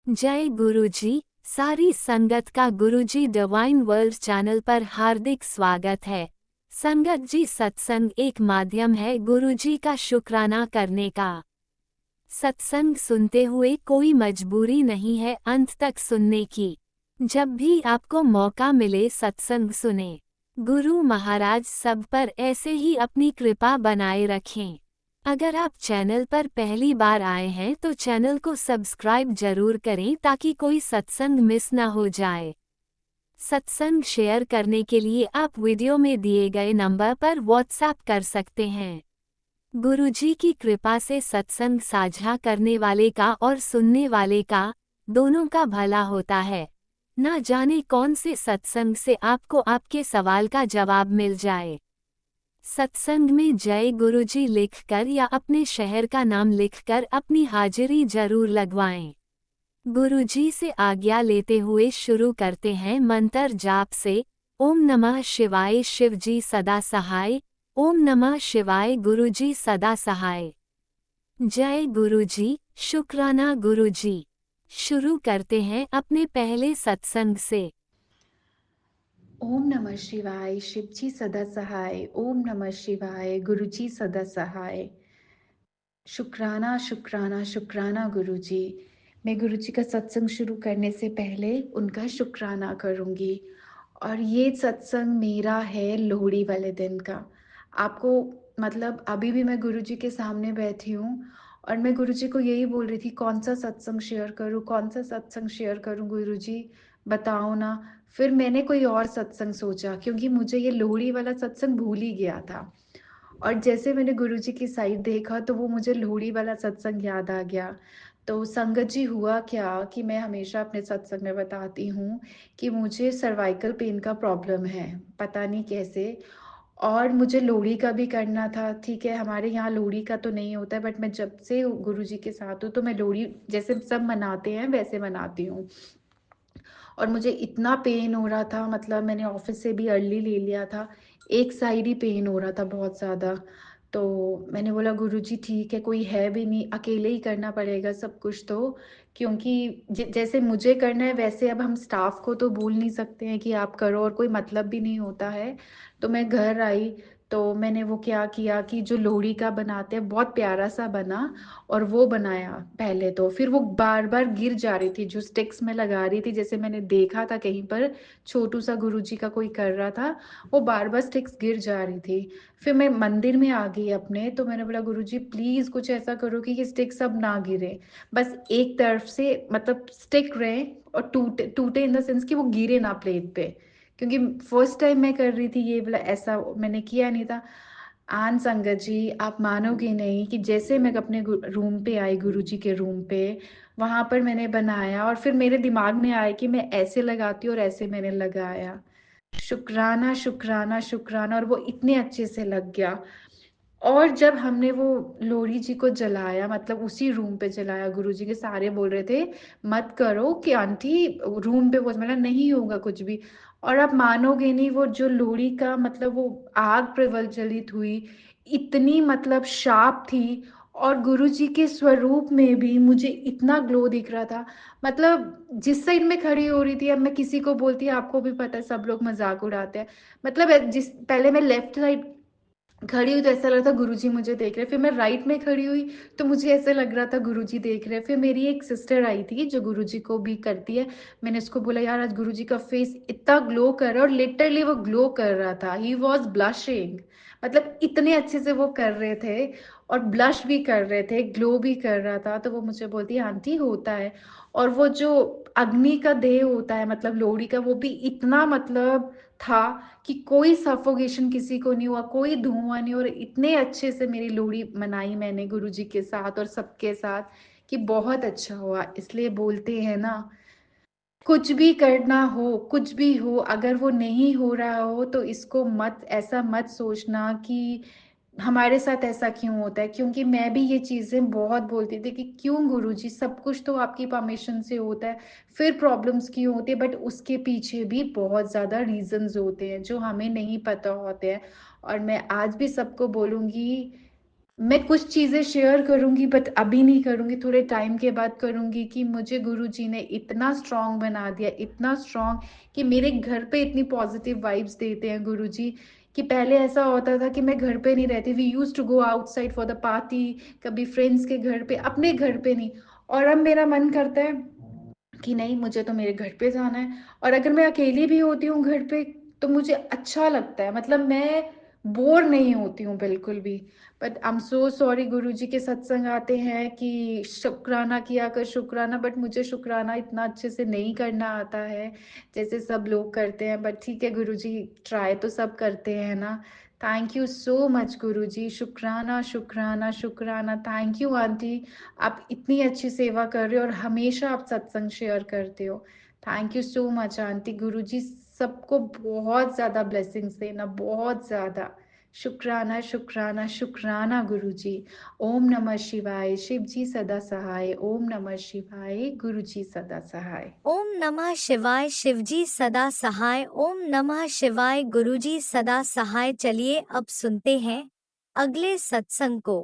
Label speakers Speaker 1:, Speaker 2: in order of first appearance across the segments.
Speaker 1: जय गुरुजी। सारी संगत का गुरुजी डिवाइन वर्ल्ड चैनल पर हार्दिक स्वागत है। संगत जी, सत्संग एक माध्यम है गुरुजी का शुक्राना करने का। सत्संग सुनते हुए कोई मजबूरी नहीं है अंत तक सुनने की। जब भी आपको मौका मिले सत्संग सुने। गुरु महाराज सब पर ऐसे ही अपनी कृपा बनाए रखें। अगर आप चैनल पर पहली बार आए हैं तो चैनल को सब्सक्राइब जरूर करें ताकि कोई सत्संग मिस न हो जाए। सत्संग शेयर करने के लिए आप वीडियो में दिए गए नंबर पर व्हाट्सएप कर सकते हैं। गुरुजी की कृपा से सत्संग साझा करने वाले का और सुनने वाले का, दोनों का भला होता है। ना जाने कौन से सत्संग से आपको आपके सवाल का जवाब मिल जाए। सत्संग में जय गुरुजी लिखकर या अपने शहर का नाम लिखकर अपनी हाजिरी जरूर लगवाएं। गुरुजी से आज्ञा लेते हुए शुरू करते हैं मंत्र जाप से। ओम नमः शिवाय, शिवजी सदा सहाय। ओम नमः शिवाय, गुरुजी सदा सहाय। जय गुरुजी, शुक्राना गुरुजी। शुरू करते हैं अपने पहले सत्संग से।
Speaker 2: ओम नमः शिवाय, शिवजी सदा सहाय। ओम नमः शिवाय, गुरुजी सदा सहाय। शुक्राना शुक्राना शुक्राना गुरुजी। मैं गुरुजी का सत्संग शुरू करने से पहले उनका शुक्राना करूंगी। और ये सत्संग मेरा है लोहड़ी वाले दिन का। आपको मतलब अभी भी मैं गुरुजी के सामने बैठी हूँ और मैं गुरुजी को यही बोल रही थी कौन सा सत्संग शेयर करूँ, कौन सा सत्संग शेयर करूँ गुरुजी, बताओ ना। फिर मैंने कोई और सत्संग सोचा क्योंकि मुझे ये लोहड़ी वाला सत्संग भूल ही गया था। और जैसे मैंने गुरुजी की साइट देखा तो वो मुझे लोहड़ी वाला सत्संग याद आ गया। तो संगत जी, हुआ क्या कि मैं हमेशा अपने सत्संग में बताती हूँ कि मुझे सर्वाइकल पेन का प्रॉब्लम है, पता नहीं कैसे। और मुझे लोहड़ी का भी करना था। ठीक है, हमारे यहाँ लोहड़ी का तो नहीं होता है, बट मैं जब से गुरुजी के साथ हूँ तो मैं लोहड़ी जैसे सब मनाते हैं वैसे मनाती हूँ। और मुझे इतना पेन हो रहा था, मतलब मैंने ऑफिस से भी अर्ली ले लिया था। एक साइड ही पेन हो रहा था बहुत ज़्यादा। तो मैंने बोला गुरुजी ठीक है, कोई है भी नहीं, अकेले ही करना पड़ेगा सब कुछ तो। क्योंकि जैसे मुझे करना है वैसे अब हम स्टाफ को तो बोल नहीं सकते हैं कि आप करो, और कोई मतलब भी नहीं होता है। तो मैं घर आई तो मैंने वो क्या किया कि जो लोहड़ी का बनाते हैं बहुत प्यारा सा बना, और वो बनाया पहले। तो फिर वो बार बार गिर जा रही थी जो स्टिक्स में लगा रही थी, जैसे मैंने देखा था कहीं पर छोटू सा गुरुजी का कोई कर रहा था, वो बार बार स्टिक्स गिर जा रही थी। फिर मैं मंदिर में आ गई अपने, तो मैंने बोला गुरुजी प्लीज कुछ ऐसा करो कि ये स्टिक्स अब ना गिरे, बस एक तरफ से मतलब स्टिक रहे और टूटे टूटे इन द सेंस कि वो गिरे ना प्लेट पे। क्योंकि फर्स्ट टाइम मैं कर रही थी ये वाला, ऐसा मैंने किया नहीं था। आन संगत जी, आप मानोगे नहीं कि जैसे मैं अपने रूम पे आई, गुरुजी के रूम पे, वहां पर मैंने बनाया और फिर मेरे दिमाग में आया कि मैं ऐसे लगाती हूँ और ऐसे मैंने लगाया। शुक्राना शुक्राना शुक्राना, और वो इतने अच्छे से लग गया। और जब हमने वो लोहड़ी जी को जलाया, मतलब उसी रूम पे जलाया, गुरुजी के सारे बोल रहे थे मत करो कि आंटी रूम पे, वो मतलब नहीं होगा कुछ भी। और आप मानोगे नहीं, वो जो लोहड़ी का मतलब वो आग प्रज्वलित हुई, इतनी मतलब शार्प थी। और गुरुजी के स्वरूप में भी मुझे इतना ग्लो दिख रहा था। मतलब जिस साइड में खड़ी हो रही थी, अब मैं किसी को बोलती है आपको भी पता है सब लोग मजाक उड़ाते हैं, मतलब जिस पहले मैं लेफ्ट साइड खड़ी हुई तो ऐसा लग रहा था गुरुजी मुझे देख रहे, फिर मैं राइट में खड़ी हुई तो मुझे ऐसे लग रहा था गुरुजी देख रहे। फिर मेरी एक सिस्टर आई थी जो गुरुजी को भी करती है, मैंने उसको बोला यार आज गुरुजी का फेस इतना ग्लो कर रहा है, और लिटरली वो ग्लो कर रहा था, ही वॉज ब्लशिंग। मतलब इतने अच्छे से वो कर रहे थे और ब्लश भी कर रहे थे, ग्लो भी कर रहा था। तो वो मुझे बोलती है आंटी होता है। और वो जो अग्नि का देह होता है मतलब लोहड़ी का, वो भी इतना मतलब था कि कोई सफोकेशन किसी को नहीं हुआ, कोई धुआं नहीं, और इतने अच्छे से मेरी लोहड़ी मनाई मैंने गुरुजी के साथ और सबके साथ कि बहुत अच्छा हुआ। इसलिए बोलते हैं ना, कुछ भी करना हो, कुछ भी हो, अगर वो नहीं हो रहा हो तो इसको मत, ऐसा मत सोचना कि हमारे साथ ऐसा क्यों होता है। क्योंकि मैं भी ये चीजें बहुत बोलती थी कि क्यों गुरुजी, सब कुछ तो आपकी परमिशन से होता है, फिर प्रॉब्लम्स क्यों होती है। बट उसके पीछे भी बहुत ज्यादा रीजंस होते हैं जो हमें नहीं पता होते हैं। और मैं आज भी सबको बोलूंगी मैं कुछ चीज़ें शेयर करूँगी बट अभी नहीं करूँगी, थोड़े टाइम के बाद करूँगी कि मुझे गुरुजी ने इतना स्ट्रॉन्ग बना दिया, इतना स्ट्रॉन्ग कि मेरे घर पे इतनी पॉजिटिव वाइब्स देते हैं गुरुजी। कि पहले ऐसा होता था कि मैं घर पे नहीं रहती, we used to go outside for the party, कभी फ्रेंड्स के घर पे, अपने घर पे नहीं। और अब मेरा मन करता है कि नहीं, मुझे तो मेरे घर पे जाना है। और अगर मैं अकेली भी होती हूँ घर पे तो मुझे अच्छा लगता है, मतलब मैं बोर नहीं होती हूँ बिल्कुल भी। But I am so sorry, Guruji के सत्संग आते हैं कि शुक्राना किया कर शुक्राना, बट मुझे शुक्राना इतना अच्छे से नहीं करना आता है जैसे सब लोग करते हैं। बट ठीक है गुरुजी, ट्राई तो सब करते हैं ना। थैंक यू सो मच गुरुजी, शुक्राना शुक्राना शुक्राना। थैंक यू आंटी, आप इतनी अच्छी सेवा कर रहे हो और हमेशा आप सत्संग शेयर करते हो। Thank you so much aunty. Guruji सबको बहुत ज़्यादा ब्लेसिंग्स देना, बहुत ज़्यादा। शुक्राना शुक्राना शुक्राना गुरुजी। ओम नमः शिवाय, शिव जी सदा सहाय। ओम नमः शिवाय, गुरुजी सदा सहाय।
Speaker 1: ओम नमः शिवाय, शिवजी सदा सहाय। ओम नमः शिवाय, गुरुजी सदा सहाय। चलिए अब सुनते हैं अगले सत्संग को।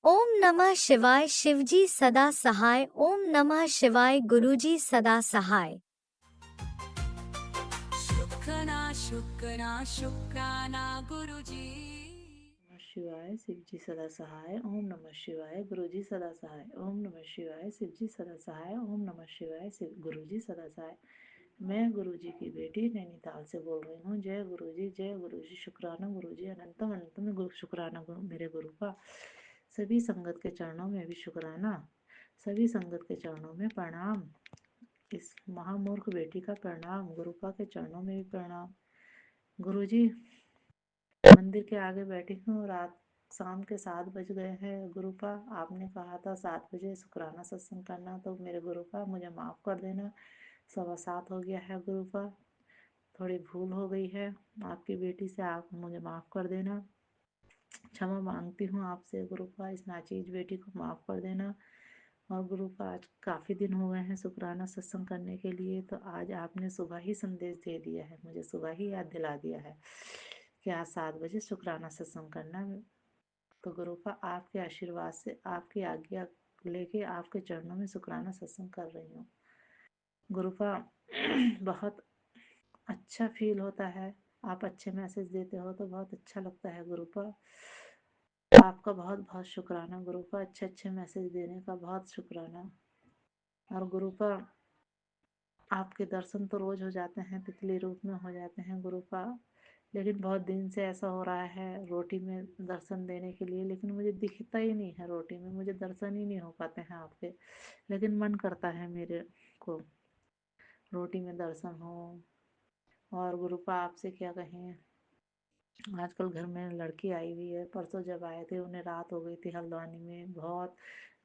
Speaker 1: ओम नमः शिवाय, शिवजी सदा सहाय। ओम नमः शिवाय, गुरुजी सदा सहाय।
Speaker 3: शुक्राना शुक्राना शुक्राना गुरुजी।
Speaker 4: नमः शिवाय शिवजी सदा सहाय। ओम नमः शिवाय गुरुजी सदा सहाय। ओम नमः शिवाय शिवजी सदा सहाय। ओम नमः शिवाय शिव गुरुजी सदा सहाय। मैं गुरुजी की बेटी नैनीताल से बोल रही हूँ। जय गुरुजी, जय गुरुजी। शुक्राना गुरुजी, अनंतम अनंतम गुरु, शुक्राना गुरु मेरे गुरु का। सभी संगत के चरणों में भी शुक्राना, सभी संगत के चरणों में प्रणाम। इस महामूर्ख बेटी का प्रणाम, गुरुपा के चरणों में भी प्रणाम। गुरुजी, मंदिर के आगे बैठी हूँ, रात शाम के 7 बज गए हैं। गुरुपा, आपने कहा था 7 बजे शुक्राना सत्संग करना, तो मेरे गुरुपा मुझे माफ़ कर देना। 7:15 हो गया है गुरुपा, थोड़ी भूल हो गई है आपकी बेटी से, आप मुझे माफ़ कर देना। क्षमा मांगती हूँ आपसे गुरुपा, इस नाचीज बेटी को माफ़ कर देना। और गुरुपा, आज काफ़ी दिन हो गए हैं शुक्राना सत्संग करने के लिए, तो आज आपने सुबह ही संदेश दे दिया है, मुझे सुबह ही याद दिला दिया है कि आज 7 बजे शुक्राना सत्संग करना। तो गुरुपा, आपके आशीर्वाद से, आपकी आज्ञा लेके आपके चरणों में शुक्राना सत्संग कर रही हूँ गुरुपा। बहुत अच्छा फील होता है, आप अच्छे मैसेज देते हो तो बहुत अच्छा लगता है गुरुपा। आपका बहुत बहुत शुक्राना गुरुपा, अच्छे अच्छे मैसेज देने का बहुत शुक्राना। और गुरुपा, आपके दर्शन तो रोज हो जाते हैं, तितली रूप में हो जाते हैं गुरुपा, लेकिन बहुत दिन से ऐसा हो रहा है रोटी में दर्शन देने के लिए, लेकिन मुझे दिखता ही नहीं है रोटी में, मुझे दर्शन ही नहीं हो पाते हैं आपके। लेकिन मन करता है मेरे को रोटी में दर्शन हो। और गुरुपा, आपसे क्या कहें, आजकल घर में लड़की आई हुई है, परसों जब आए थे उन्हें रात हो गई थी हल्द्वानी में, बहुत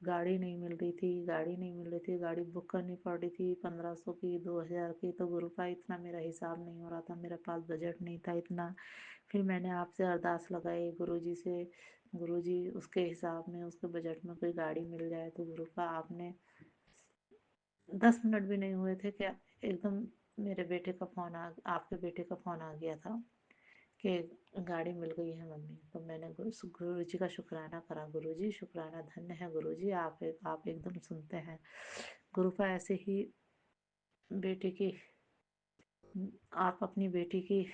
Speaker 4: गाड़ी नहीं मिल रही थी, गाड़ी नहीं मिल रही थी, गाड़ी बुक करनी पड़ रही थी 1500 की, 2000 की। तो गुरुपा, इतना मेरा हिसाब नहीं हो रहा था, मेरे पास बजट नहीं था इतना। फिर मैंने आपसे अरदास लगाई गुरुजी से, गुरुजी उसके हिसाब में, उसके बजट में कोई गाड़ी मिल जाए। तो गुरुपा, आपने 10 मिनट भी नहीं हुए थे क्या, एकदम मेरे बेटे का फ़ोन आ, आपके बेटे का फ़ोन आ गया था कि गाड़ी मिल गई है मम्मी। तो मैंने गुरु जी का शुक्राना करा, गुरु जी शुक्राना, धन्य है गुरु जी, आप एकदम सुनते हैं। गुरुपा, ऐसे ही बेटी की, आप अपनी बेटी की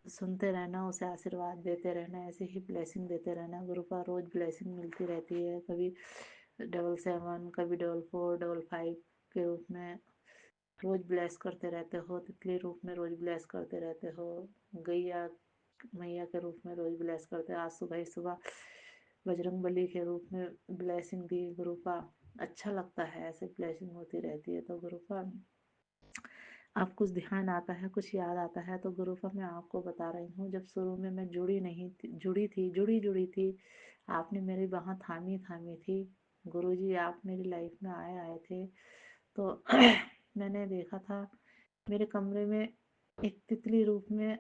Speaker 4: सुनते रहना, उसे आशीर्वाद देते रहना, ऐसे ही ब्लेसिंग देते रहना गुरुपा। रोज ब्लेसिंग मिलती रहती है, कभी 777, कभी 44, 55 के रूप में रोज ब्लेस करते रहते हो, तितली रूप में रोज ब्लेस करते रहते हो, गैया मैया के रूप में रोज ब्लेस करते हो। आज सुबह ही सुबह बजरंग बली के रूप में ब्लेसिंग दी गुरुपा। अच्छा लगता है, ऐसे ब्लेसिंग होती रहती है। तो गुरुपा, आप कुछ ध्यान आता है, कुछ याद आता है तो गुरुपा मैं आपको बता रही हूँ। जब शुरू में मैं जुड़ी नहीं थी, जुड़ी थी, आपने मेरी बाह थामी थामी थी गुरुजी, आप मेरी लाइफ में आए थे। तो मैंने देखा था मेरे कमरे में एक तितली रूप में,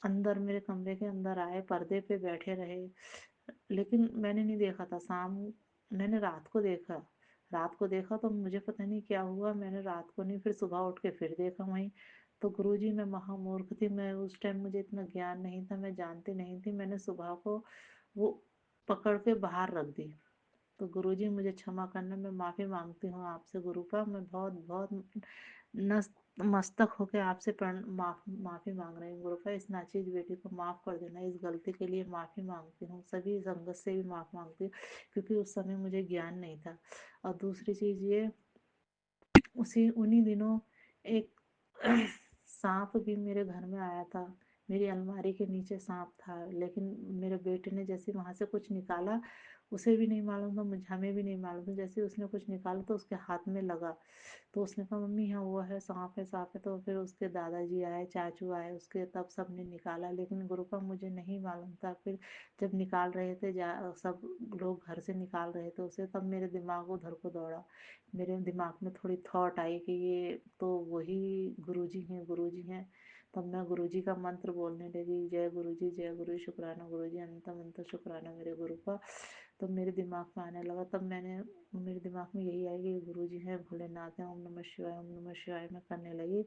Speaker 4: अंदर मेरे कमरे के अंदर आए, पर्दे पे बैठे रहे, लेकिन मैंने नहीं देखा था शाम, मैंने रात को देखा। रात को देखा तो मुझे पता नहीं क्या हुआ, मैंने रात को नहीं, फिर सुबह उठ के फिर देखा वहीं। तो गुरुजी मैं महामूर्ख थी, मैं उस टाइम मुझे इतना ज्ञान नहीं था, मैं जानती नहीं थी, मैंने सुबह को वो पकड़ के बाहर रख दी। तो गुरुजी मुझे क्षमा करना, मैं माफ़ी मांगती हूँ आपसे गुरुपा, मैं बहुत बहुत मस्तक होकर आपसे माफ़ी मांग रही हूँ गुरुपा, इस नाचीज बेटी को माफ़ कर देना, इस गलती के लिए माफ़ी मांगती हूँ, सभी संगत से भी माफ़ मांगती हूँ क्योंकि उस समय मुझे ज्ञान नहीं था। और दूसरी चीज़ ये, उन्हीं दिनों एक सांप भी मेरे घर में आया था, मेरी अलमारी के नीचे सांप था, लेकिन मेरे बेटे ने जैसे वहां से कुछ निकाला, उसे भी नहीं मालूम था, मुझे हमें भी नहीं मालूम था, जैसे उसने कुछ निकाला तो उसके हाथ में लगा, तो उसने कहा मम्मी यहाँ वो है, सांप है सांप है। तो फिर उसके दादाजी आए, चाचू आए उसके, तब सबने निकाला, लेकिन गुरुपा मुझे नहीं मालूम था। फिर जब निकाल रहे थे, सब लोग घर से निकाल रहे थे उसे, तब मेरे दिमाग उधर को दौड़ा, मेरे दिमाग में थोड़ी थॉट आई कि ये तो वही गुरुजी हैं, गुरुजी हैं। तब मैं गुरुजी का मंत्र बोलने लगी, जय गुरुजी जय गुरु, शुक्राना गुरुजी, अनंतम अनंत शुक्राना मेरे गुरु का। तब मेरे दिमाग में आने लगा, तब मेरे दिमाग में यही आई कि गुरुजी हैं, भोलेनाथ हैं, ओम नमः शिवाय, ओम नमः शिवाय मैं करने लगी,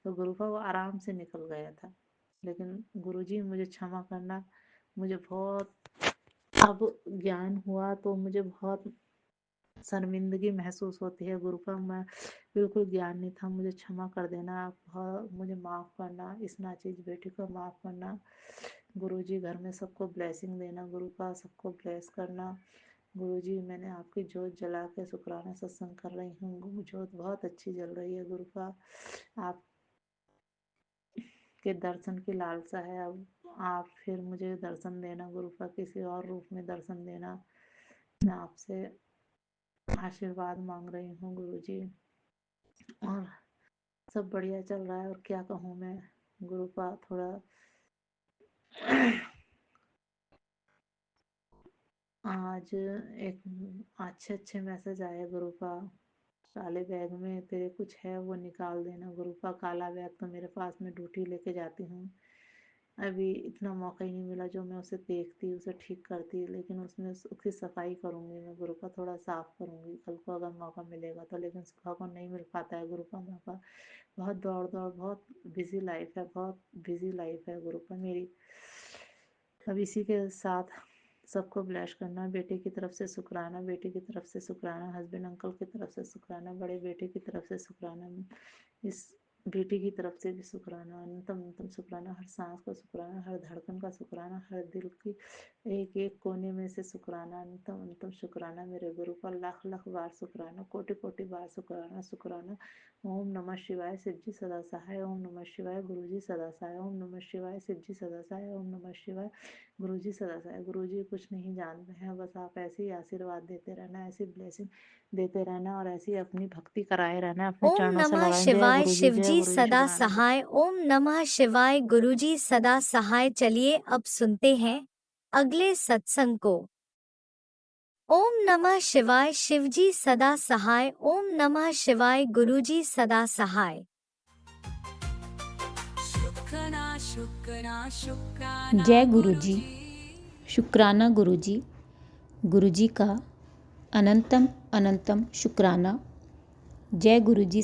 Speaker 4: तो गुरु का वो आराम से निकल गया था। लेकिन गुरुजी मुझे क्षमा करना, मुझे बहुत अब ज्ञान हुआ तो मुझे बहुत शर्मिंदगी महसूस होती है गुरुपा, मैं बिल्कुल ज्ञान नहीं था, मुझे क्षमा कर देना, आप मुझे माफ़ करना, इस नाचीज बेटी को माफ़ करना। गुरुजी घर में सबको ब्लेसिंग देना गुरुपा, सबको ब्लेस करना। गुरुजी मैंने आपकी जोत जला के शुक्राना सत्संग कर रही हूँ, जोत बहुत अच्छी जल रही है गुरुपा, आपके दर्शन की लालसा है, अब आप फिर मुझे दर्शन देना गुरुपा, किसी और रूप में दर्शन देना, मैं आपसे आशीर्वाद मांग रही हूँ गुरुजी। और सब बढ़िया चल रहा है, और क्या कहूँ मैं गुरुपा, थोड़ा आज एक अच्छे अच्छे मैसेज आए गुरुपा, काले बैग में तेरे कुछ है वो निकाल देना गुरुपा, काला बैग तो मेरे पास में ड्यूटी लेके जाती हूँ, अभी इतना मौका ही नहीं मिला जो मैं उसे देखती, उसे ठीक करती, लेकिन उसमें उसकी सफाई करूँगी मैं गुरुपा, थोड़ा साफ करूँगी कल को अगर मौका मिलेगा तो, लेकिन सुबह को नहीं मिल पाता है गुरुपा मौका, बहुत दौड़ दौड़, बहुत बिजी लाइफ है, बहुत बिजी लाइफ है गुरुपा मेरी। अब इसी के साथ सबको ब्लेस करना, बेटे की तरफ से शुक्राना, बेटी की तरफ से शुक्राना, हस्बैंड अंकल की तरफ से शुक्राना, बड़े बेटे की तरफ से शुक्राना, इस बेटी की तरफ से भी शुक्राना, अनंतम अनंतम शुक्राना, हर सांस का शुक्राना, हर धड़कन का शुक्राना, हर दिल की एक एक कोने में से शुक्राना, अनंतम अनंतम शुक्राना मेरे गुरु का, लाख लाख बार शुक्राना, कोटि कोटि बार शुक्राना शुक्राना। ओम नमः शिवाय, शिव जी सदा सहाय, ओम नमः शिवाय, गुरु जी सदा सहाय, ओम नमः शिवाय, शिव जी सदा सहाय, ओम नमः शिवाय, गुरु जी सदा सहाय। गुरु जी कुछ नहीं जानते हैं, बस आप ऐसे ही आशीर्वाद देते रहना, ऐसी ब्लेसिंग देते रहना, और ऐसी अपनी भक्ति कराए रहना, अपने
Speaker 1: ओम
Speaker 4: चरणों से
Speaker 1: नमः
Speaker 4: लगाए,
Speaker 1: शिवाय,
Speaker 4: जय
Speaker 1: शिवजी
Speaker 4: गुरु जी
Speaker 1: सदा
Speaker 4: शुक्राना।
Speaker 1: सहाय। ओम नमः शिवाय, गुरुजी सदा सहाय। चलिए अब सुनते हैं अगले सत्संग को। ओम नमः शिवाय, शिवजी सदा सहाय। ओम नमः शिवाय, गुरुजी सदा सहाय।
Speaker 3: शुक्राना शुक्राना शुक्राना
Speaker 5: जय गुरु जी।
Speaker 3: गुरुजी।
Speaker 5: शुक्राना गुरुजी, गुरुजी का अनंतम अनंतम शुक्राना। जय गुरुजी।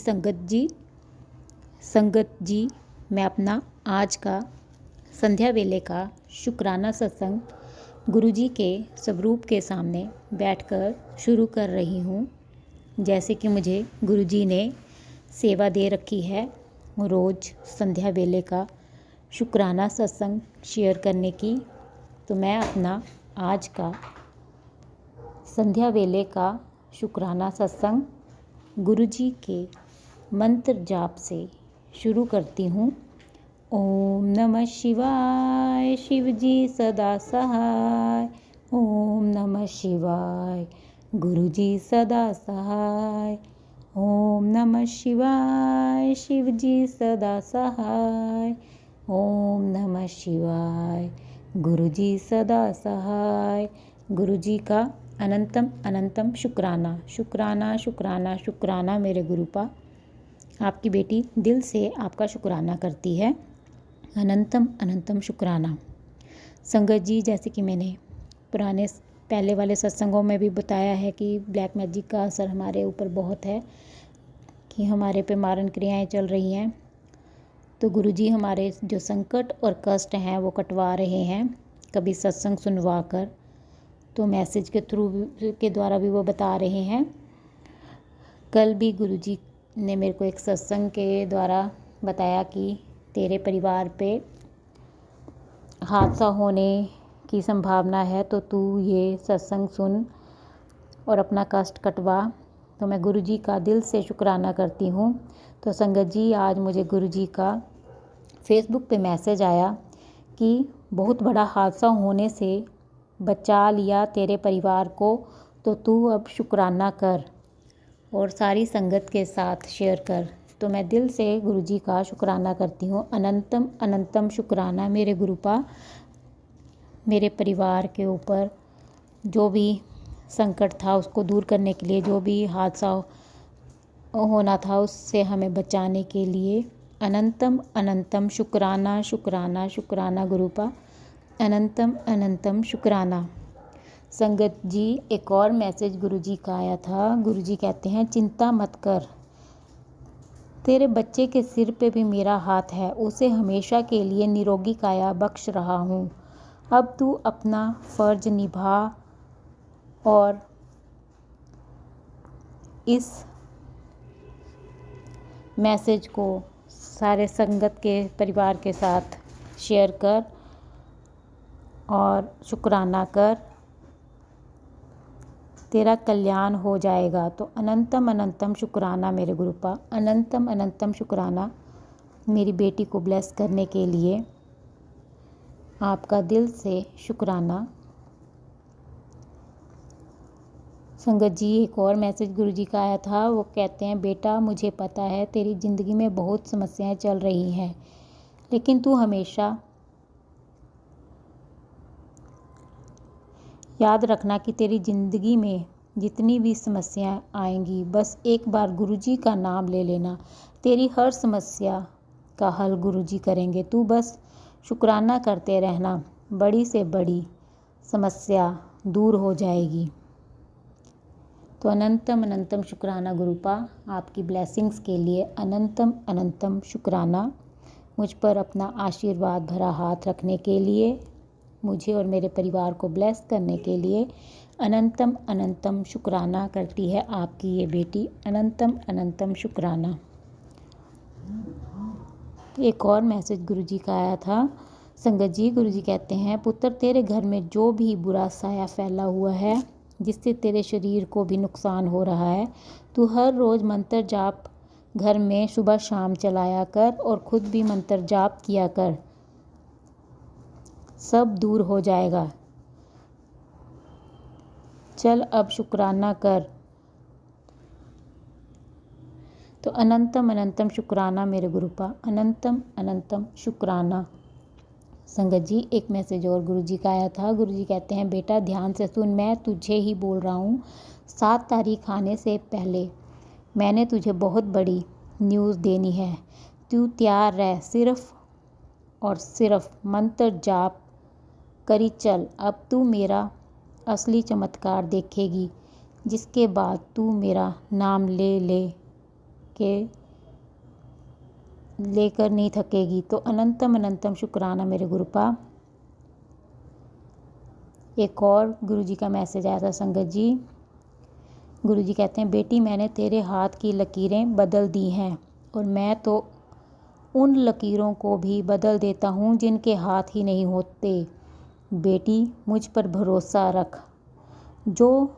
Speaker 5: संगत जी, मैं अपना आज का संध्या वेले का शुक्राना सत्संग गुरुजी के स्वरूप के सामने बैठकर शुरू कर रही हूँ। जैसे कि मुझे गुरुजी ने सेवा दे रखी है रोज़ संध्या वेले का शुक्राना सत्संग शेयर करने की, तो मैं अपना आज का संध्या वेले का शुक्राना सत्संग गुरुजी के मंत्र जाप से शुरू करती हूँ। ओम नमः शिवाय, शिवजी सदा सहाय। ओम नमः शिवाय, गुरुजी सदा सहाय। ओम नमः शिवाय, शिवजी सदा सहाय। ओम नमः शिवाय, गुरुजी सदा सहाय। गुरुजी का अनंतम अनंतम शुक्राना, शुक्राना शुक्राना शुक्राना मेरे गुरुपा। आपकी बेटी दिल से आपका शुक्राना करती है। अनंतम अनंतम शुक्राना। संगत जी, जैसे कि मैंने पहले वाले सत्संगों में भी बताया है कि ब्लैक मैजिक का असर हमारे ऊपर बहुत है, कि हमारे पे मारण क्रियाएं चल रही हैं। तो गुरुजी हमारे जो संकट और कष्ट हैं वो कटवा रहे हैं, कभी सत्संग सुनवा कर, तो मैसेज के थ्रू के द्वारा भी वो बता रहे हैं। कल भी गुरुजी ने मेरे को एक सत्संग के द्वारा बताया कि तेरे परिवार पे हादसा होने की संभावना है, तो तू ये सत्संग सुन और अपना कष्ट कटवा। तो मैं गुरुजी का दिल से शुक्राना करती हूँ। तो संगत जी, आज मुझे गुरुजी का फेसबुक पे मैसेज आया कि बहुत बड़ा हादसा होने से बचा लिया तेरे परिवार को, तो तू अब शुक्राना कर और सारी संगत के साथ शेयर कर। तो मैं दिल से गुरुजी का शुक्राना करती हूँ। अनंतम अनंतम शुक्राना मेरे गुरुपा, मेरे परिवार के ऊपर जो भी संकट था उसको दूर करने के लिए, जो भी हादसा होना था उससे हमें बचाने के लिए अनंतम अनंतम शुक्राना शुक्राना शुक्राना गुरुपा, अनंतम अनंतम शुक्राना। संगत जी, एक और मैसेज गुरुजी का आया था। गुरुजी कहते हैं, चिंता मत कर, तेरे बच्चे के सिर पे भी मेरा हाथ है, उसे हमेशा के लिए निरोगी काया बख्श रहा हूँ। अब तू अपना फ़र्ज निभा और इस मैसेज को सारे संगत के परिवार के साथ शेयर कर और शुक्राना कर, तेरा कल्याण हो जाएगा। तो अनंतम अनंतम शुक्राना मेरे गुरुपा, अनंतम अनंतम शुक्राना मेरी बेटी को ब्लेस करने के लिए, आपका दिल से शुक्राना। संगत जी, एक और मैसेज गुरुजी का आया था। वो कहते हैं, बेटा मुझे पता है तेरी ज़िंदगी में बहुत समस्याएं चल रही हैं, लेकिन तू हमेशा याद रखना कि तेरी ज़िंदगी में जितनी भी समस्याएं आएंगी, बस एक बार गुरुजी का नाम ले लेना, तेरी हर समस्या का हल गुरुजी करेंगे। तू बस शुक्राना करते रहना, बड़ी से बड़ी समस्या दूर हो जाएगी। तो अनंतम अनंतम शुक्राना गुरुपा, आपकी ब्लेसिंग्स के लिए अनंतम अनंतम शुक्राना। मुझ पर अपना आशीर्वाद भरा हाथ रखने के लिए, मुझे और मेरे परिवार को ब्लेस करने के लिए अनंतम अनंतम शुक्राना करती है आपकी ये बेटी। अनंतम अनंतम शुक्राना। एक और मैसेज गुरुजी का आया था। संगत जी, गुरुजी कहते हैं, पुत्र तेरे घर में जो भी बुरा साया फैला हुआ है, जिससे तेरे शरीर को भी नुकसान हो रहा है, तू हर रोज़ मंत्र जाप घर में सुबह शाम चलाया कर और खुद भी मंत्र जाप किया कर, सब दूर हो जाएगा। चल अब शुक्राना कर। तो अनंतम अनंतम शुक्राना मेरे गुरुपा, अनंतम अनंतम शुक्राना। संगत जी, एक मैसेज और गुरुजी का आया था। गुरुजी कहते हैं, बेटा ध्यान से सुन, मैं तुझे ही बोल रहा हूँ। 7 तारीख आने से पहले मैंने तुझे बहुत बड़ी न्यूज़ देनी है। तू तैयार रह, सिर्फ और सिर्फ मंत्र जाप करी चल। अब तू मेरा असली चमत्कार देखेगी, जिसके बाद तू मेरा नाम लेकर नहीं थकेगी। तो अनंतम अनंतम शुक्राना मेरे गुरुपा। एक और गुरुजी का मैसेज आया था। संगत जी, गुरुजी कहते हैं, बेटी मैंने तेरे हाथ की लकीरें बदल दी हैं, और मैं तो उन लकीरों को भी बदल देता हूँ जिनके हाथ ही नहीं होते। बेटी मुझ पर भरोसा रख, जो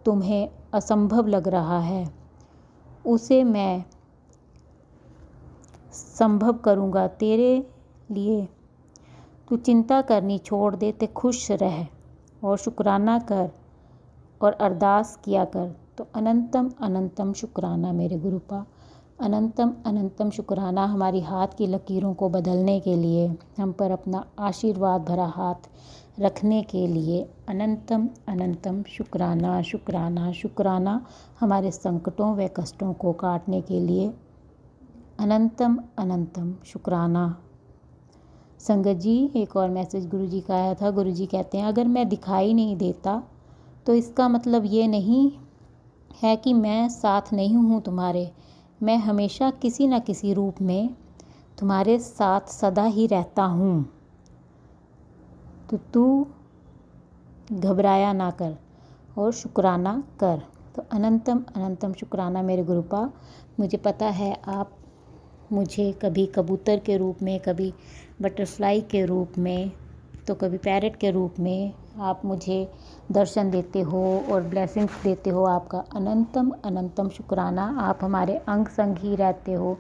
Speaker 5: तुम्हें असंभव लग रहा है उसे मैं संभव करूँगा तेरे लिए। तू चिंता करनी छोड़ दे, ते खुश रह और शुक्राना कर और अरदास किया कर। तो अनंतम अनंतम शुक्राना मेरे गुरुपा, अनंतम अनंतम शुक्राना हमारी हाथ की लकीरों को बदलने के लिए, हम पर अपना आशीर्वाद भरा हाथ रखने के लिए। अनंतम अनंतम शुक्राना शुक्राना शुक्राना हमारे संकटों व कष्टों को काटने के लिए। अनंतम अनंतम शुक्राना। संगत जी, एक और मैसेज गुरुजी का आया था। गुरुजी कहते हैं, अगर मैं दिखाई नहीं देता तो इसका मतलब ये नहीं है कि मैं साथ नहीं हूँ तुम्हारे। मैं हमेशा किसी न किसी रूप में तुम्हारे साथ सदा ही रहता हूँ, तो तू घबराया ना कर और शुक्राना कर। तो अनंतम अनंतम शुक्राना मेरे गुरुपा। मुझे पता है आप मुझे कभी कबूतर के रूप में, कभी बटरफ्लाई के रूप में, तो कभी पैरट के रूप में आप मुझे दर्शन देते हो और ब्लेसिंग्स देते हो। आपका अनंतम अनंतम शुक्राना। आप हमारे अंग संग ही रहते हो।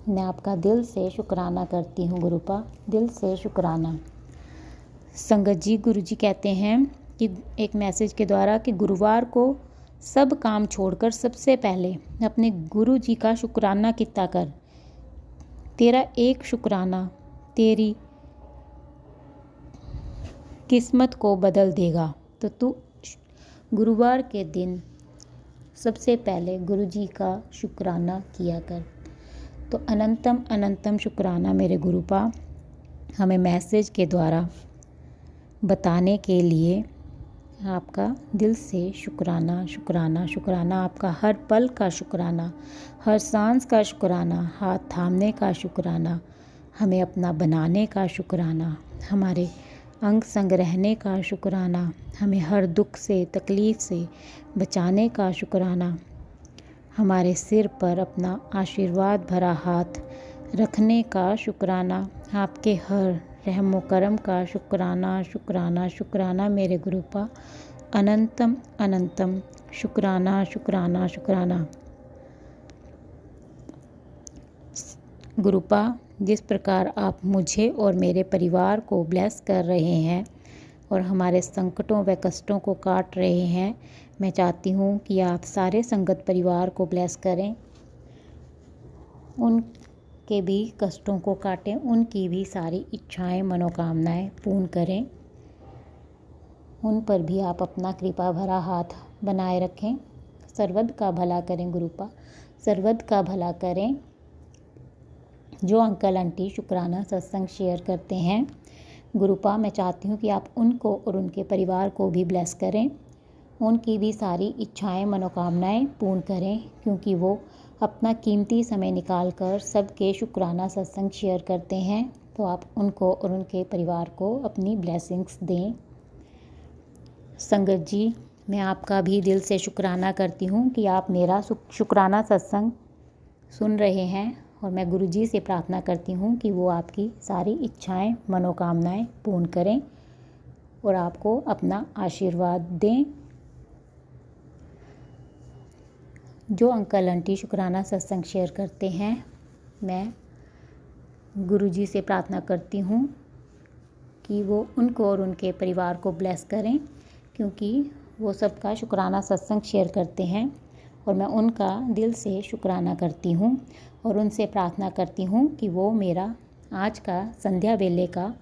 Speaker 5: मैं आपका दिल से शुक्राना करती हूँ गुरुपा, दिल से शुक्राना। संगत जी, गुरु जी कहते हैं कि एक मैसेज के द्वारा कि गुरुवार को सब काम छोड़कर सबसे पहले अपने गुरु जी का शुक्राना किया कर। तेरा एक शुक्राना तेरी किस्मत को बदल देगा। तो तू गुरुवार के दिन सबसे पहले गुरु जी का शुक्राना किया कर। तो अनंतम अनंतम शुक्राना मेरे गुरुपा, हमें मैसेज के द्वारा बताने के लिए आपका दिल से शुक्राना शुक्राना शुक्राना। आपका हर पल का शुक्राना, हर सांस का शुक्राना, हाथ थामने का शुक्राना, हमें अपना बनाने का शुक्राना, हमारे अंग संग रहने का शुक्राना, हमें हर दुख से तकलीफ़ से बचाने का शुक्राना, हमारे सिर पर अपना आशीर्वाद भरा हाथ रखने का शुक्राना, आपके हर रहमो करम का शुक्राना शुक्राना शुक्राना मेरे गुरुपा। अनंतम अनंतम शुक्राना शुक्राना शुक्राना गुरुपा। जिस प्रकार आप मुझे और मेरे परिवार को ब्लेस कर रहे हैं और हमारे संकटों व कष्टों को काट रहे हैं, मैं चाहती हूँ कि आप सारे संगत परिवार को ब्लेस करें, उनके भी कष्टों को काटें, उनकी भी सारी इच्छाएं मनोकामनाएं पूर्ण करें। उन पर भी आप अपना कृपा भरा हाथ बनाए रखें। सर्वद का भला करें गुरुपा, सर्वद का भला करें। जो अंकल आंटी शुक्राना सत्संग शेयर करते हैं गुरुपा, मैं चाहती हूँ कि आप उनको और उनके परिवार को भी ब्लेस करें, उनकी भी सारी इच्छाएं मनोकामनाएं पूर्ण करें, क्योंकि वो अपना कीमती समय निकाल कर सबके शुक्राना सत्संग शेयर करते हैं। तो आप उनको और उनके परिवार को अपनी ब्लेसिंग्स दें। संगत जी, मैं आपका भी दिल से शुक्राना करती हूँ कि आप मेरा शुक्राना सत्संग सुन रहे हैं, और मैं गुरु जी से प्रार्थना करती हूँ कि वो आपकी सारी इच्छाएं मनोकामनाएं पूर्ण करें और आपको अपना आशीर्वाद दें। जो अंकल आंटी शुक्राना सत्संग शेयर करते हैं, मैं गुरु जी से प्रार्थना करती हूँ कि वो उनको और उनके परिवार को ब्लेस करें, क्योंकि वो सबका शुक्राना सत्संग शेयर करते हैं और मैं उनका दिल से शुक्राना करती हूँ और उनसे प्रार्थना करती हूँ कि वो मेरा आज का संध्या वेले का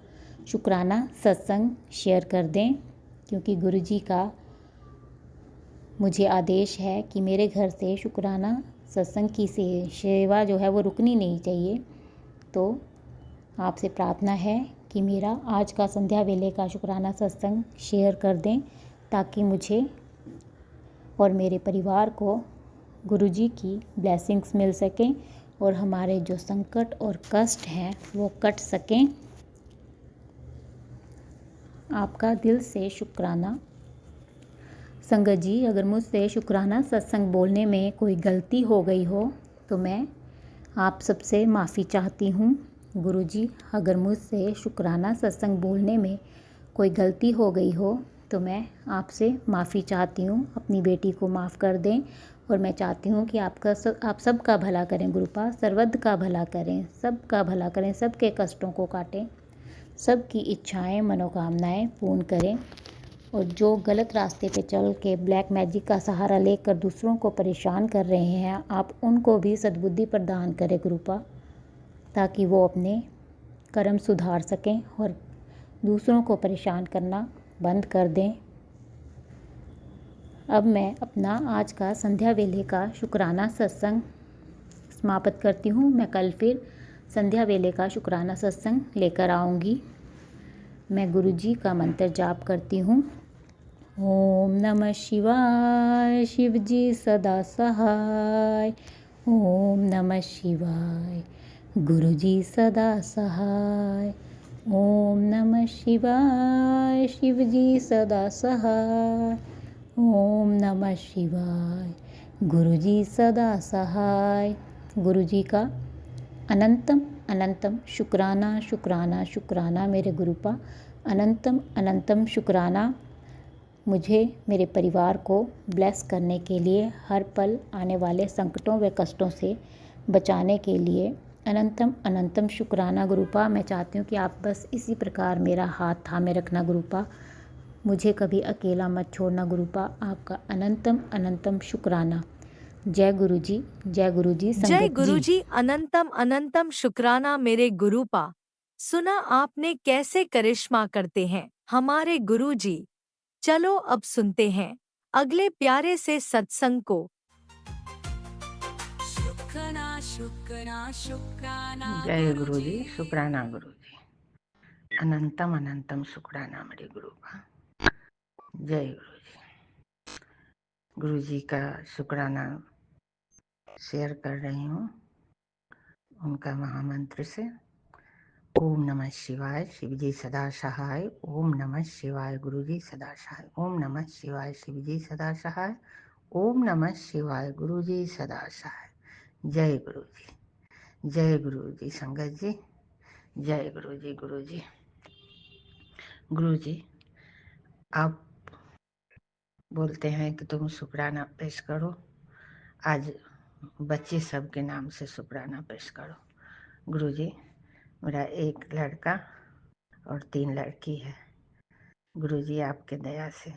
Speaker 5: शुक्राना सत्संग शेयर कर दें, क्योंकि गुरु जी का मुझे आदेश है कि मेरे घर से शुक्राना सत्संग की सेवा जो है वो रुकनी नहीं चाहिए। तो आपसे प्रार्थना है कि मेरा आज का संध्या वेले का शुक्राना सत्संग शेयर कर दें, ताकि मुझे और मेरे परिवार को गुरुजी की ब्लेसिंग्स मिल सकें और हमारे जो संकट और कष्ट हैं वो कट सकें। आपका दिल से शुक्राना। संगत जी, अगर मुझसे शुक्राना सत्संग बोलने में कोई गलती हो गई हो तो मैं आप सबसे माफ़ी चाहती हूँ। गुरुजी, अगर मुझसे शुक्राना सत्संग बोलने में कोई गलती हो गई हो तो मैं आपसे माफ़ी चाहती हूँ। अपनी बेटी को माफ़ कर दें और मैं चाहती हूँ कि आप सबका भला करें गुरुपा, सर्वद का भला करें, सबका भला करें, सबके कष्टों को काटें, सबकी इच्छाएं मनोकामनाएं पूर्ण करें। और जो गलत रास्ते पे चल के ब्लैक मैजिक का सहारा लेकर दूसरों को परेशान कर रहे हैं, आप उनको भी सद्बुद्धि प्रदान करें गुरुपा, ताकि वो अपने कर्म सुधार सकें और दूसरों को परेशान करना बंद कर दें। अब मैं अपना आज का संध्या वेले का शुक्राना सत्संग समाप्त करती हूँ। मैं कल फिर संध्या वेले का शुक्राना सत्संग लेकर आऊँगी। मैं गुरुजी का मंत्र जाप करती हूँ। ओम नमः शिवाय, शिवजी सदा सहाय। ओम नमः शिवाय, गुरुजी सदा सहाय। ओम नमः शिवाय। शिवजी सदा सहाय। ओम नमः शिवाय। गुरुजी सदा सहाय। गुरुजी का अनंतम अनंतम शुक्राना शुक्राना शुक्राना मेरे गुरुपा। अनंतम अनंतम शुक्राना मुझे मेरे परिवार को ब्लेस करने के लिए, हर पल आने वाले संकटों व कष्टों से बचाने के लिए। अनंतम अनंतम शुक्राना गुरुपा। मैं चाहती हूँ कि आप बस इसी प्रकार मेरा हाथ थामे रखना गुरुपा। मुझे कभी अकेला मत छोड़ना गुरुपा। आपका अनंतम अनंतम शुक्राना। जय गुरुजी, जय गुरुजी,
Speaker 1: जय
Speaker 5: संगत जी।
Speaker 1: गुरुजी। अनंतम अनंतम शुक्राना मेरे गुरुपा। सुना आपने कैसे करिश्मा करते हैं हमारे गुरुजी। चलो अब सुनते हैं अगले प्यारे से सत्संग को।
Speaker 3: शुक्राना शुक्राना शुक्राना
Speaker 6: जय गुरुजी, शुक्राना गुरुजी। अनंतम अनंतम शुक्राना मेरे गुरु का। जय गुरुजी। गुरुजी का शुक्राना शेयर कर रही हूँ उनका महामंत्र से। ओम नमः शिवाय, शिवजी सदा सहाय। ओम नमः शिवाय, गुरुजी सदा सहाय। ओम नमः शिवाय, शिवजी सदा सहाय। ओम नमः शिवाय, गुरुजी सदा सहाय। जय गुरुजी, जय गुरुजी, संगत जी। जय गुरुजी। गुरुजी, गुरुजी आप बोलते हैं कि तुम शुक्राना पेश करो। आज बच्चे सब के नाम से शुक्राना पेश करो। गुरुजी, मेरा एक लड़का और 3 लड़की है। गुरुजी, आपके दया से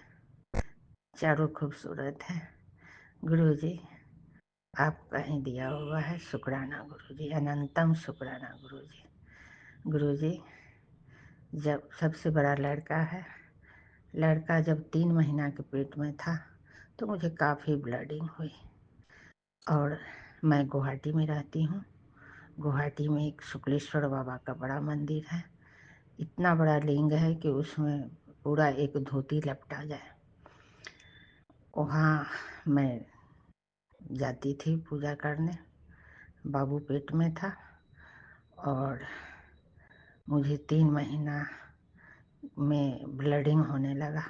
Speaker 6: चारों खूबसूरत हैं। गुरुजी, आपका ही दिया हुआ है शुक्राना गुरुजी। अनंतम शुक्राना गुरुजी। गुरुजी, जब सबसे बड़ा लड़का है, लड़का जब 3 महीना के पेट में था तो मुझे काफ़ी ब्लीडिंग हुई। और मैं गुवाहाटी में रहती हूँ। गुवाहाटी में एक शुक्लेश्वर बाबा का बड़ा मंदिर है। इतना बड़ा लिंग है कि उसमें पूरा एक धोती लपटा जाए। वहाँ मैं जाती थी पूजा करने। बाबू पेट में था और मुझे 3 महीना में ब्लीडिंग होने लगा।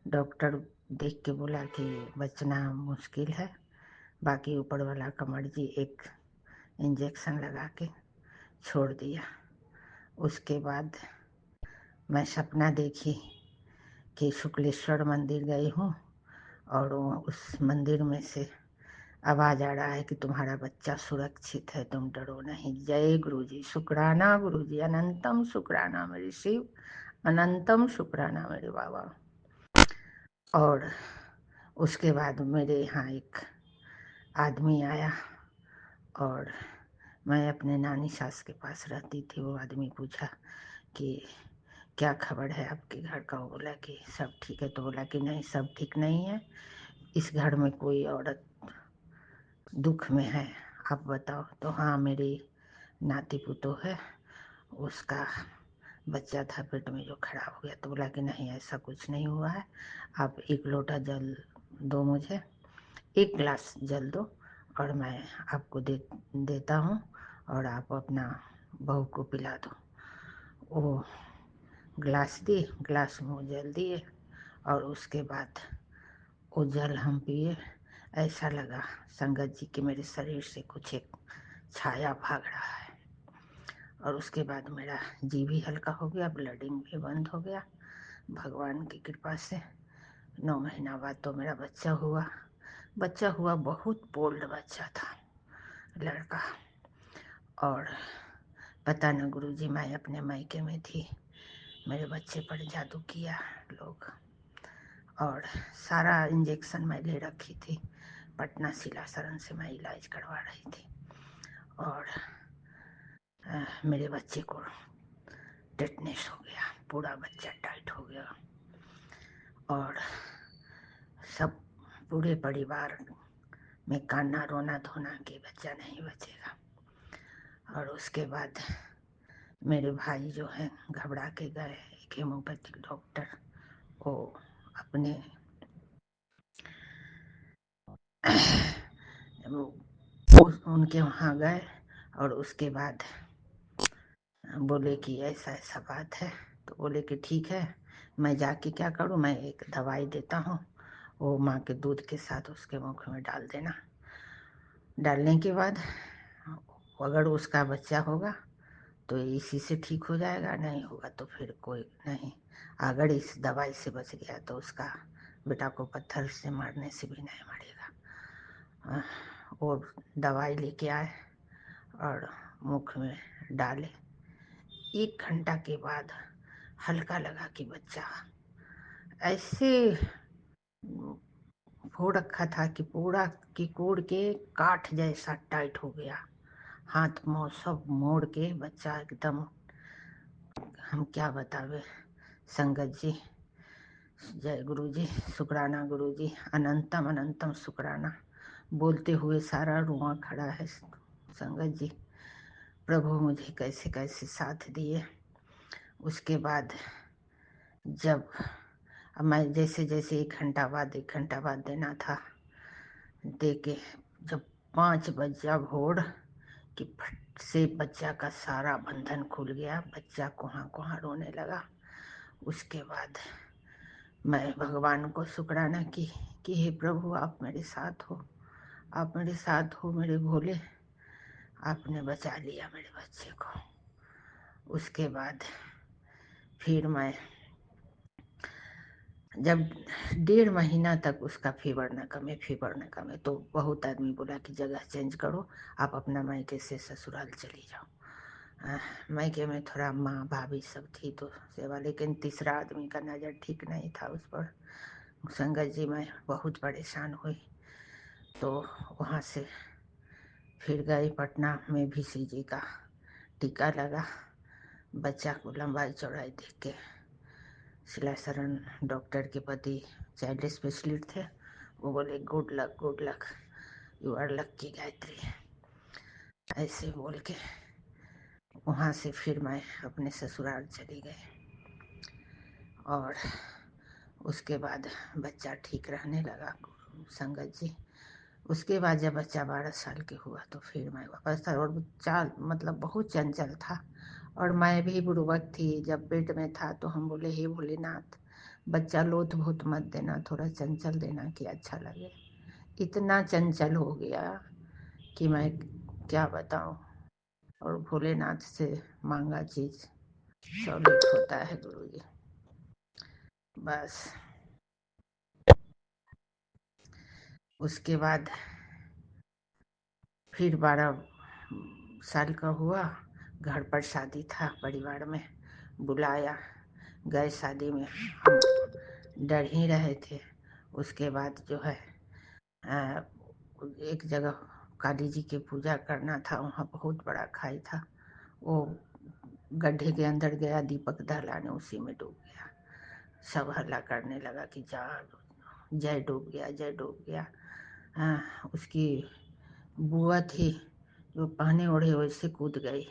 Speaker 6: डॉक्टर देख के बोला कि बचना मुश्किल है, बाकी ऊपर वाला का मर्जी, एक इंजेक्शन लगा के छोड़ दिया। उसके बाद मैं सपना देखी कि शुक्लेश्वर मंदिर गई हूँ और उस मंदिर में से आवाज़ आ रहा है कि तुम्हारा बच्चा सुरक्षित है, तुम डरो नहीं। जय गुरुजी, शुक्राना गुरुजी। अनंतम शुक्राना मेरे शिव, अनंतम शुक्राना मेरे बाबा। और उसके बाद मेरे यहाँ एक आदमी आया और मैं अपने नानी सास के पास रहती थी। वो आदमी पूछा कि क्या खबर है आपके घर का। वो बोला कि सब ठीक है। तो बोला कि नहीं, सब ठीक नहीं है, इस घर में कोई औरत दुख में है, आप बताओ। तो हाँ, मेरी नाती पुतो है, उसका बच्चा था पेट में जो खराब हो गया। तो बोला कि नहीं, ऐसा कुछ नहीं हुआ है, आप 1 लोटा जल दो मुझे, 1 गिलास जल दो और मैं आपको देता हूँ और आप अपना बहू को पिला दो। वो गिलास दिए, गिलास में वो जल दिए और उसके बाद वो जल हम पिए। ऐसा लगा संगत जी कि मेरे शरीर से कुछ एक छाया भाग रहा है। और उसके बाद मेरा जी भी हल्का हो गया, ब्लीडिंग भी बंद हो गया भगवान की कृपा से। 9 महीना बाद तो मेरा बच्चा हुआ। बच्चा हुआ, बहुत बोल्ड बच्चा था, लड़का। और पता न गुरुजी, मैं अपने मायके में थी, मेरे बच्चे पर जादू किया लोग। और सारा इंजेक्शन मैं ले रखी थी। पटना सिलासरन से मैं इलाज करवा रही थी और मेरे बच्चे को टेटनेस हो गया, पूरा बच्चा टाइट हो गया और सब पूरे परिवार में कान्ना रोना धोना कि बच्चा नहीं बचेगा। और उसके बाद मेरे भाई जो हैं घबरा के गए, एक हेमोपैथिक डॉक्टर, वो अपने उनके वहाँ गए और उसके बाद बोले कि ऐसा ऐसा बात है। तो बोले कि ठीक है, मैं जाके क्या करूँ, मैं एक दवाई देता हूँ, वो माँ के दूध के साथ उसके मुख में डाल देना। डालने के बाद अगर उसका बच्चा होगा तो इसी से ठीक हो जाएगा, नहीं होगा तो फिर कोई नहीं। अगर इस दवाई से बच गया तो उसका बेटा को पत्थर से मारने से भी नहीं मरेगा। वो दवाई लेके आए और मुख में डाले। 1 घंटा के बाद हल्का लगा कि बच्चा ऐसे फोड़ रखा था कि पूरा की कोड़ के काठ जैसा टाइट हो गया। हाथ मुँह सब मोड़ के बच्चा एकदम, हम क्या बतावे संगत जी। जय गुरु जी, शुक्राना गुरु जी, अनंतम अनंतम शुक्राना। बोलते हुए सारा रुआ खड़ा है संगत जी। प्रभु मुझे कैसे कैसे साथ दिए। उसके बाद जब मैं जैसे जैसे 1 घंटा बाद देना था, दे के जब 5 बजा भोर कि फट से बच्चा का सारा बंधन खुल गया। बच्चा कुहाँ कुहाँ रोने लगा। उसके बाद मैं भगवान को शुक्राना की कि हे प्रभु, आप मेरे साथ हो, आप मेरे साथ हो, मेरे भोले, आपने बचा लिया मेरे बच्चे को। उसके बाद फिर मैं जब 1.5 महीना तक उसका फीवर न कमे तो बहुत आदमी बोला कि जगह चेंज करो, आप अपना मायके से ससुराल चली जाओ। मायके में थोड़ा माँ भाभी सब थी तो सेवा, लेकिन तीसरा आदमी का नज़र ठीक नहीं था उस पर। संगत जी मैं बहुत परेशान हुई। तो वहाँ से फिर गए पटना में VC जी का टीका लगा। बच्चा को लंबाई चौड़ाई देख के शिलाशरण डॉक्टर के पति चाइल्ड स्पेशलिस्ट थे, वो बोले गुड लक, यू आर लक्की गायत्री, ऐसे बोल के वहाँ से फिर मैं अपने ससुराल चली गई। और उसके बाद बच्चा ठीक रहने लगा संगत जी। उसके बाद जब बच्चा 12 साल के हुआ तो फिर मैं वापस था। और चाल मतलब बहुत चंचल था और मैं भी बुड़बक थी। जब पेट में था तो हम बोले हे भोलेनाथ, बच्चा लोथ भूत मत देना, थोड़ा चंचल देना कि अच्छा लगे। इतना चंचल हो गया कि मैं क्या बताऊं। और भोलेनाथ से मांगा चीज सॉलिड होता है गुरु जी। बस उसके बाद फिर 12 साल का हुआ, घर पर शादी था, परिवार में बुलाया, गए शादी में। हम डर ही रहे थे। उसके बाद जो है एक जगह काली जी की पूजा करना था, वहाँ बहुत बड़ा खाई था। वो गड्ढे के अंदर गया, दीपक दहलाने, उसी में डूब गया। सब हल्ला करने लगा कि जा जय डूब गया, जय डूब गया। उसकी बुआ थी जो पहने ओढ़े वैसे कूद गई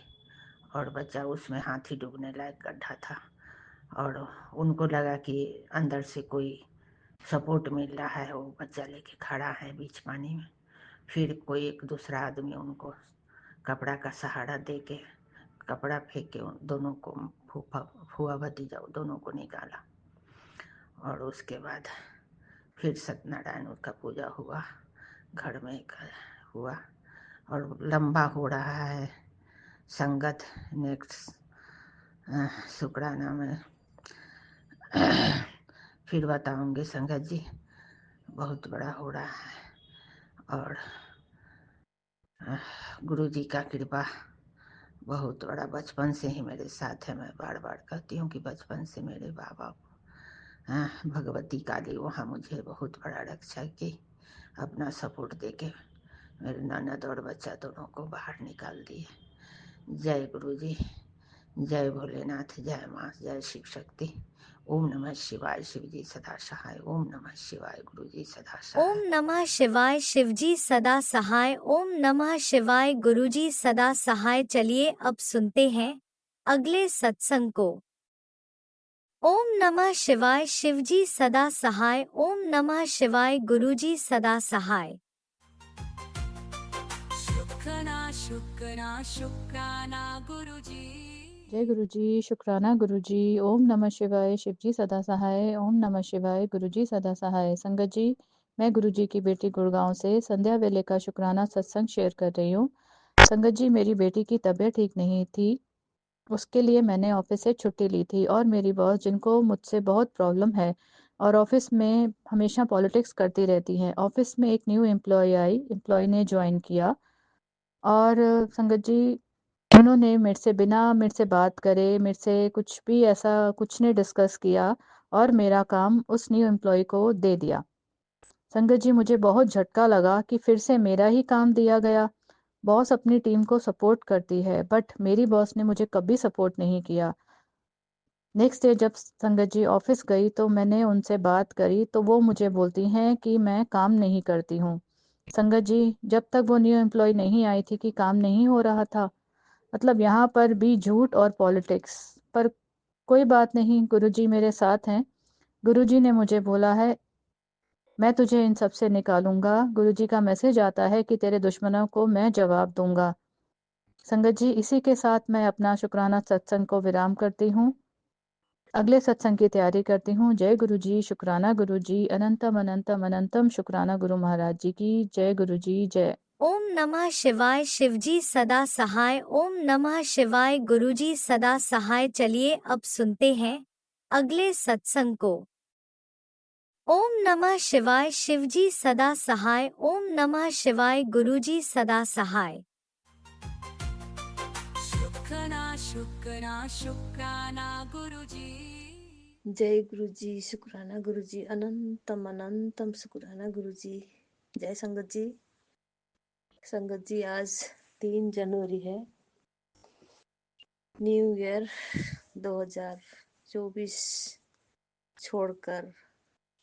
Speaker 6: और बच्चा उसमें, हाथी डूबने लायक गड्ढा था। और उनको लगा कि अंदर से कोई सपोर्ट मिल रहा है, वो बच्चा लेके खड़ा है बीच पानी में। फिर कोई एक दूसरा आदमी उनको कपड़ा का सहारा दे के, कपड़ा फेंक के उन दोनों को, फूफा भतीजा दोनों को निकाला। और उसके बाद फिर सत्यनारायण का पूजा हुआ, घर में हुआ। और लंबा हो रहा है संगत। नेक्स्ट शुक्राना में फिर बताऊंगी संगत जी, बहुत बड़ा हो रहा है। और गुरु जी का कृपा बहुत बड़ा बचपन से ही मेरे साथ है। मैं बार बार कहती हूँ कि बचपन से मेरे माँ बाप भगवती काली वहाँ मुझे बहुत बड़ा रक्षा की, अपना सपोर्ट दे के मेरे ननद और बच्चा दोनों को बाहर निकाल दिए। जय गुरु जी, जय भोलेनाथ, जय माँ, जय शिव शक्ति। ओम नमः शिवाय, शिव जी सदा सहाय। ओम नमः शिवाय, गुरु जी सदा
Speaker 1: ओम
Speaker 6: सहाय।
Speaker 1: नमः शिवाय, शिवजी सदा सहाय। ओम नमः शिवाय, गुरुजी सदा सहाय। चलिए अब सुनते हैं अगले सत्संग को। ओम नमः शिवाय, शिवजी सदा सहाय। ओम नमः शिवाय, गुरुजी सदा सहाय।
Speaker 3: शुक्राना गुरुजी।
Speaker 7: जय गुरु जी, शुक्राना गुरु जी। ओम नमः शिवाय, शिव जी सदा सहाय। ओम नमः शिवाय, गुरु जी सदा सहाय। संगत जी, मैं गुरु जी की बेटी गुड़गांव से संध्या वेले का शुक्राना सत्संग शेयर कर रही हूँ। संगत जी, मेरी बेटी की तबीयत ठीक नहीं थी, उसके लिए मैंने ऑफिस से छुट्टी ली थी और मेरी बॉस, जिनको मुझसे बहुत प्रॉब्लम है और ऑफिस में हमेशा पॉलिटिक्स करती रहती हैं, ऑफिस में एक न्यू एम्प्लॉय ने ज्वाइन किया और संगत जी, उन्होंने मेरे से बात करे, मेरे से कुछ भी ऐसा कुछ नहीं डिस्कस किया और मेरा काम उस न्यू एम्प्लॉय को दे दिया। संगत जी, मुझे बहुत झटका लगा कि फिर से मेरा ही काम दिया गया। बॉस अपनी टीम को सपोर्ट करती है, बट मेरी बॉस ने मुझे कभी सपोर्ट नहीं किया। नेक्स्ट डे जब संगत जी ऑफिस गई तो मैंने उनसे बात करी तो वो मुझे बोलती हैं कि मैं काम नहीं करती हूँ। संगत जी, जब तक वो न्यू एम्प्लॉय नहीं आई थी कि काम नहीं हो रहा था। मतलब यहाँ पर भी झूठ और पॉलिटिक्स। पर कोई बात नहीं, गुरुजी मेरे साथ हैं। गुरुजी ने मुझे बोला है, मैं तुझे इन सब से निकालूंगा। गुरुजी का मैसेज आता है कि तेरे दुश्मनों को मैं जवाब दूंगा। संगत जी, इसी के साथ मैं अपना शुक्राना सत्संग को विराम करती हूँ। अगले सत्संग की तैयारी करती हूँ। जय गुरु जी, शुक्राना गुरु जी, अनंतम अनंतम अनंतम शुक्राना गुरु महाराज जी की जय। गुरु जी जय।
Speaker 1: ओम नमः शिवाय, शिवजी सदा सहाय। ओम नमः शिवाय, गुरुजी सदा सहाय। चलिए अब सुनते हैं अगले सत्संग को। ओम नमः शिवाय, शिवजी सदा सहाय। ओम नमः शिवाय, गुरुजी सदा सहाय।
Speaker 3: शुक्राना गुरुजी।
Speaker 4: जय गुरु जी, शुक्राना गुरु जी, अनंतम अनंतम शुक्राना गुरु जी। जय संगत जी। संगत जी, आज 3 जनवरी है। न्यू ईयर 2024 छोड़कर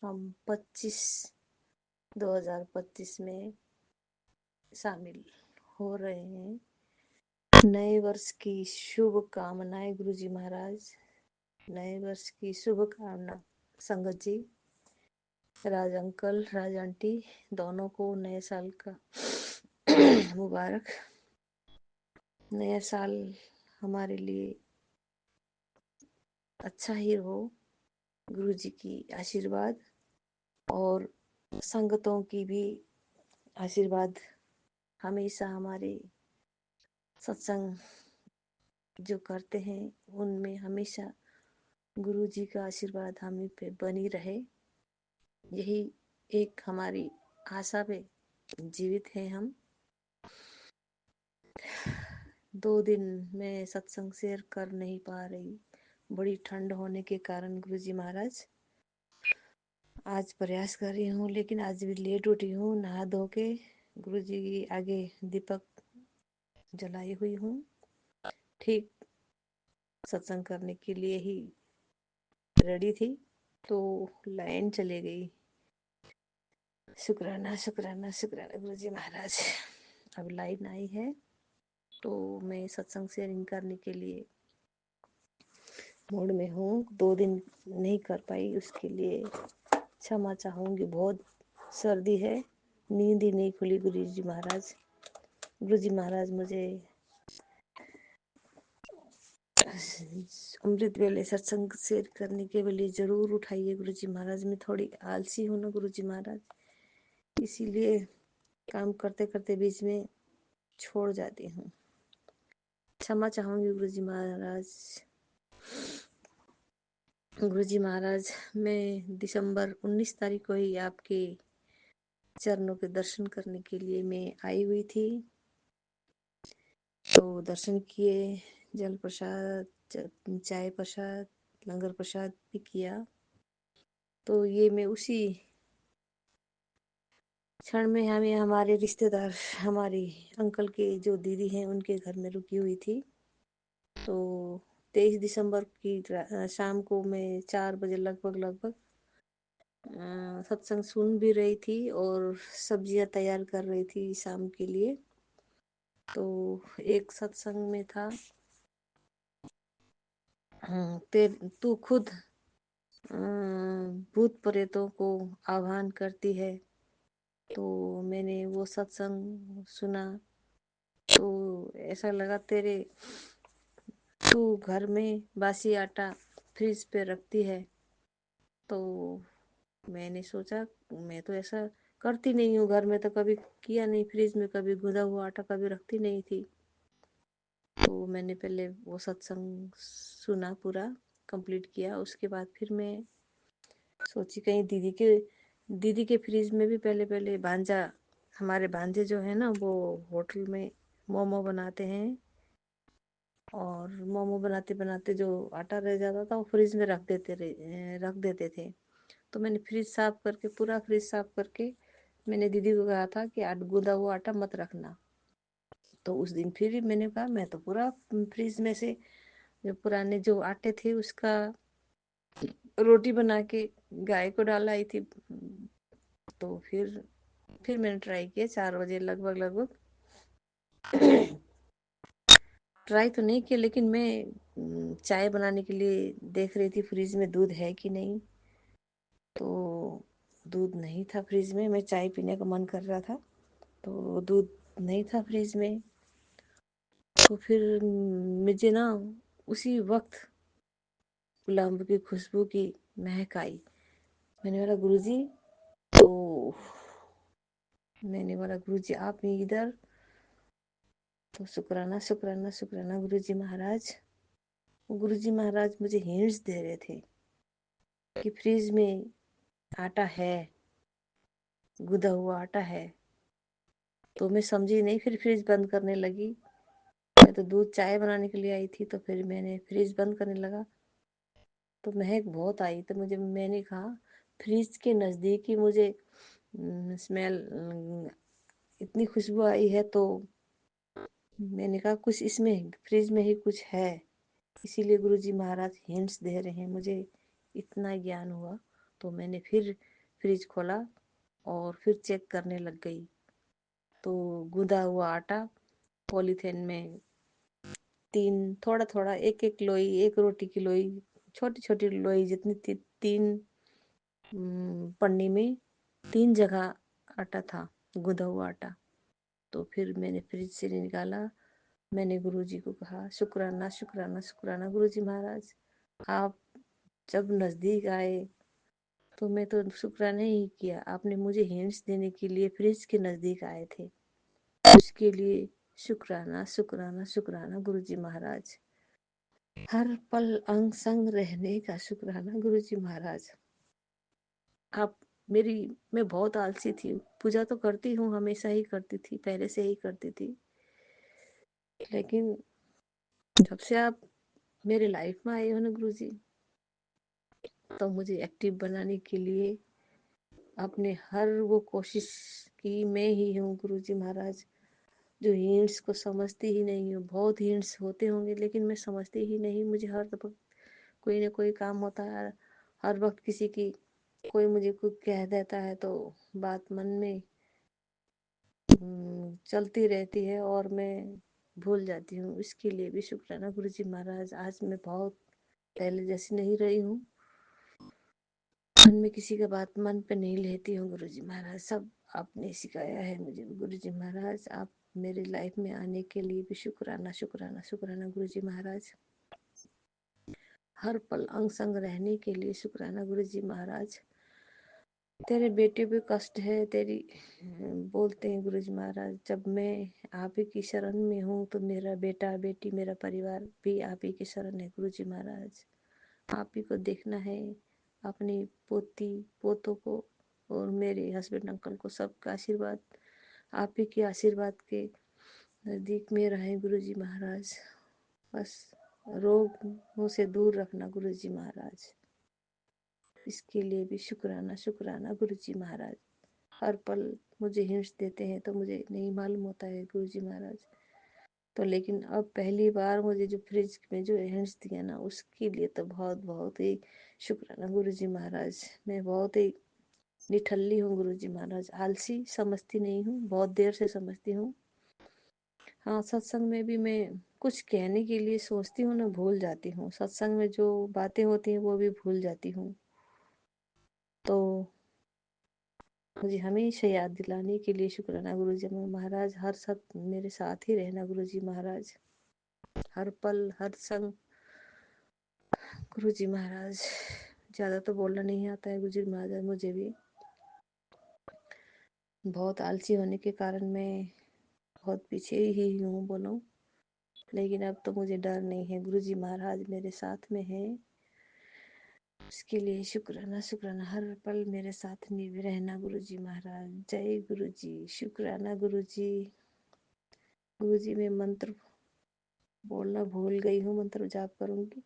Speaker 4: हम 2025 में शामिल हो रहे हैं। नए वर्ष की शुभकामनाएं गुरु जी महाराज। नए वर्ष की शुभकामना संगत जी, राज अंकल, राज आंटी दोनों को नए साल का मुबारक। नया साल हमारे लिए अच्छा ही हो। गुरु जी की आशीर्वाद और संगतों की भी आशीर्वाद हमेशा हमारे सत्संग जो करते हैं उनमें हमेशा गुरु जी का आशीर्वाद हमें पे बनी रहे। यही एक हमारी आशा पे जीवित है हम। 2 दिन मैं सत्संग शेयर कर नहीं पा रही, बड़ी ठंड होने के कारण गुरु जी महाराज। आज प्रयास कर रही हूँ, लेकिन आज भी लेट उठी हूँ। नहा धो के गुरु जी के आगे दीपक जलाई हुई हूँ, ठीक सत्संग करने के लिए ही रेडी थी तो लाइन चली गई। शुक्राना शुक्राना शुक्राना गुरु जी महाराज। अब लाइन आई है तो मैं सत्संग शेयरिंग करने के लिए मूड में हूँ। 2 दिन नहीं कर पाई, उसके लिए क्षमा चाहूंगी। बहुत सर्दी है, नींद ही नहीं खुली गुरु जी महाराज। गुरु जी महाराज मुझे अमृत वेले सत्संग शेयर करने के लिए जरूर उठाइए गुरु जी महाराज। मैं थोड़ी आलसी हूँ ना गुरु जी महाराज, इसीलिए काम करते करते बीच में छोड़ जाती हूँ। क्षमा चाहूंगी गुरु जी महाराज। गुरु जी महाराज, मैं दिसंबर 19 तारीख को ही आपके चरणों के दर्शन करने के लिए मैं आई हुई थी। तो दर्शन किए, जल प्रसाद, चाय प्रसाद, लंगर प्रसाद भी किया। तो ये मैं उसी क्षण में हमें हमारे रिश्तेदार, हमारी अंकल के जो दीदी हैं उनके घर में रुकी हुई थी। तो 23 दिसंबर की शाम को मैं 4 बजे लगभग सत्संग सुन भी रही थी और सब्जियां तैयार कर रही थी शाम के लिए। तो एक सत्संग में था, तू खुद भूत प्रेतों को आह्वान करती है। तो मैंने वो सत्संग सुना
Speaker 8: तो ऐसा लगा तू घर में बासी आटा फ्रिज पे रखती है। तो मैंने सोचा मैं तो ऐसा करती नहीं हूँ, घर में तो कभी किया नहीं, फ्रिज में कभी गुदा हुआ आटा कभी रखती नहीं थी। तो मैंने पहले वो सत्संग सुना, पूरा कंप्लीट किया। उसके बाद फिर मैं सोची कहीं दीदी के फ्रिज में भी पहले पहले हमारे भांजे जो है ना, वो होटल में मोमो बनाते हैं, और मोमो बनाते बनाते जो आटा रह जाता था वो फ्रिज में रख देते थे। तो मैंने फ्रिज साफ करके, पूरा फ्रिज साफ करके मैंने दीदी को कहा था कि गुदा हुआ आटा मत रखना। तो उस दिन फिर मैंने कहा मैं तो पूरा फ्रिज में से जो पुराने जो आटे थे उसका रोटी बना के गाय को डाल आई थी। तो फिर मैंने ट्राई किया 4 बजे लगभग ट्राई तो नहीं किया, लेकिन मैं चाय बनाने के लिए देख रही थी फ्रिज में दूध है कि नहीं। तो दूध नहीं था फ्रिज में, मैं चाय पीने का मन कर रहा था तो दूध नहीं था फ्रिज में। तो फिर मुझे ना उसी वक्त गुलाब की खुशबू की महक आई। मैंने बोला गुरुजी, तो मैंने बोला गुरुजी आप इधर, तो शुक्राना शुक्राना शुक्राना गुरुजी महाराज। गुरुजी महाराज मुझे हिंट्स दे रहे थे कि फ्रिज में आटा है, गुदा हुआ आटा है। तो मैं समझी नहीं, फिर फ्रिज बंद करने लगी। मैं तो दूध चाय बनाने के लिए आई थी, तो फिर मैंने फ्रिज बंद करने लगा तो महक बहुत आई। तो मैंने कहा फ्रिज के नज़दीक ही मुझे स्मेल, इतनी खुशबू आई है। तो मैंने कहा कुछ इसमें फ्रिज में ही कुछ है, इसीलिए गुरुजी महाराज हिंट्स दे रहे हैं मुझे, इतना ज्ञान हुआ। तो मैंने फिर फ्रिज खोला और फिर चेक करने लग गई। तो गूंदा हुआ आटा पॉलीथीन में थोड़ा थोड़ा, एक एक लोई, एक रोटी की लोई, छोटी छोटी लोई जितनी थी, 3 पन्नी में 3 जगह आटा था, गूंदा हुआ आटा। तो फिर मैंने फ्रिज से निकाला। मैंने गुरुजी को कहा शुक्राना शुक्राना शुक्राना गुरुजी महाराज, आप जब नज़दीक आए तो मैं तो शुक्राना ही किया, आपने मुझे हिंट्स देने के लिए फ्रिज के नज़दीक आए थे, उसके लिए शुक्राना शुक्राना शुक्राना गुरुजी महाराज। हर पल अंग संग रहने का शुक्राना गुरुजी महाराज। आप मैं बहुत आलसी थी, पूजा तो करती हूँ, हमेशा ही करती थी, पहले से ही करती थी, लेकिन जब से आप मेरे लाइफ में आए हो ना गुरुजी, तो मुझे एक्टिव बनाने के लिए आपने हर वो कोशिश की। मैं ही हूँ गुरुजी महाराज जो हिंट्स को समझती ही नहीं हूँ। बहुत हिंट्स होते होंगे लेकिन मैं समझती ही नहीं। मुझे हर वक्त कोई ना कोई काम होता है, हर वक्त कोई मुझे कुछ कह देता है तो बात मन में चलती रहती है और मैं भूल जाती हूँ। इसके लिए भी शुक्राना गुरुजी महाराज। आज मैं बहुत पहले जैसी नहीं रही हूँ, मन में किसी का बात मन पे नहीं लेती हूँ गुरुजी महाराज। सब आपने सिखाया है मुझे गुरुजी महाराज। आप मेरी लाइफ में आने के लिए भी शुक्राना शुक्राना शुक्राना गुरुजी महाराज। हर पल अंग संग रहने के लिए शुक्राना गुरुजी महाराज। तेरे बेटे पे कष्ट है बोलते हैं गुरुजी महाराज, जब मैं आप ही की शरण में हूँ तो मेरा बेटा बेटी मेरा परिवार भी आप ही की शरण है गुरुजी महाराज। आप ही को देखना है, अपनी पोती पोतों को और मेरे हस्बैंड अंकल को, सबका आशीर्वाद आप ही के आशीर्वाद के नज़दीक में रहे गुरुजी महाराज। बस रोगों से दूर रखना गुरुजी महाराज। इसके लिए भी शुक्राना शुक्राना गुरुजी महाराज। हर पल मुझे हिंट्स देते हैं तो मुझे नहीं मालूम होता है गुरुजी महाराज। तो लेकिन अब पहली बार मुझे जो फ्रिज में जो हिंट्स दिया ना, उसके लिए तो बहुत बहुत ही शुक्राना गुरुजी महाराज। मैं बहुत ही निठल्ली हूँ गुरुजी महाराज, आलसी समझती नहीं हूँ, बहुत देर से समझती हूँ। हाँ, सत्संग में भी मैं कुछ कहने के लिए सोचती हूँ ना, भूल जाती हूँ। सत्संग में जो बातें होती हैं वो भी भूल जाती हूँ। तो मुझे हमेशा याद दिलाने के लिए शुक्राना गुरुजी महाराज। हर सब मेरे साथ ही रहना गुरुजी महाराज, हर पल हर संग गुरुजी महाराज। ज्यादा तो बोलना नहीं आता है गुरुजी महाराज, मुझे भी बहुत आलसी होने के कारण मैं बहुत पीछे ही हूँ बोलूं, लेकिन अब तो मुझे डर नहीं है। गुरुजी महाराज मेरे साथ में है, उसके लिए शुक्राना शुक्राना। हर पल मेरे साथ में भी रहना गुरुजी महाराज। जय गुरुजी, शुक्राना गुरुजी। गुरुजी मैं मंत्र बोलना भूल गई हूँ, मंत्र जाप करूंगी।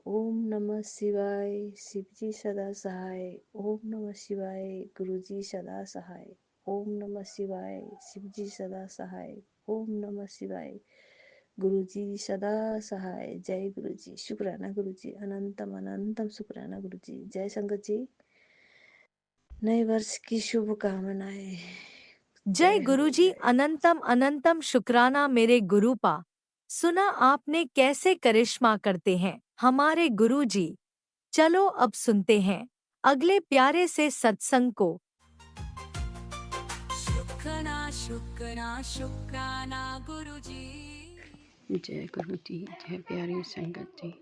Speaker 8: ओम नमः शिवाय, शिवजी सदा सहाय। ओम नमः शिवाय, गुरुजी सदा सहाय। ओम नमः शिवाय, शिवजी सदा सहाय। ओम नमः शिवाय, गुरुजी सदा सहाय। जय गुरुजी, शुक्राना गुरुजी, अनंतम अनंतम शुक्राना गुरुजी। जय संगत जी, नए वर्ष की शुभकामनाएं।
Speaker 9: जय गुरुजी, अनंतम अनंतम शुक्राना मेरे गुरुपा। सुना आपने कैसे करिश्मा करते हैं हमारे गुरुजी। चलो अब सुनते हैं अगले प्यारे से सत्संग को।
Speaker 3: शुक्राना शुक्राना शुक्राना गुरुजी।
Speaker 10: जय गुरु जी, जय प्यारी संगत जी,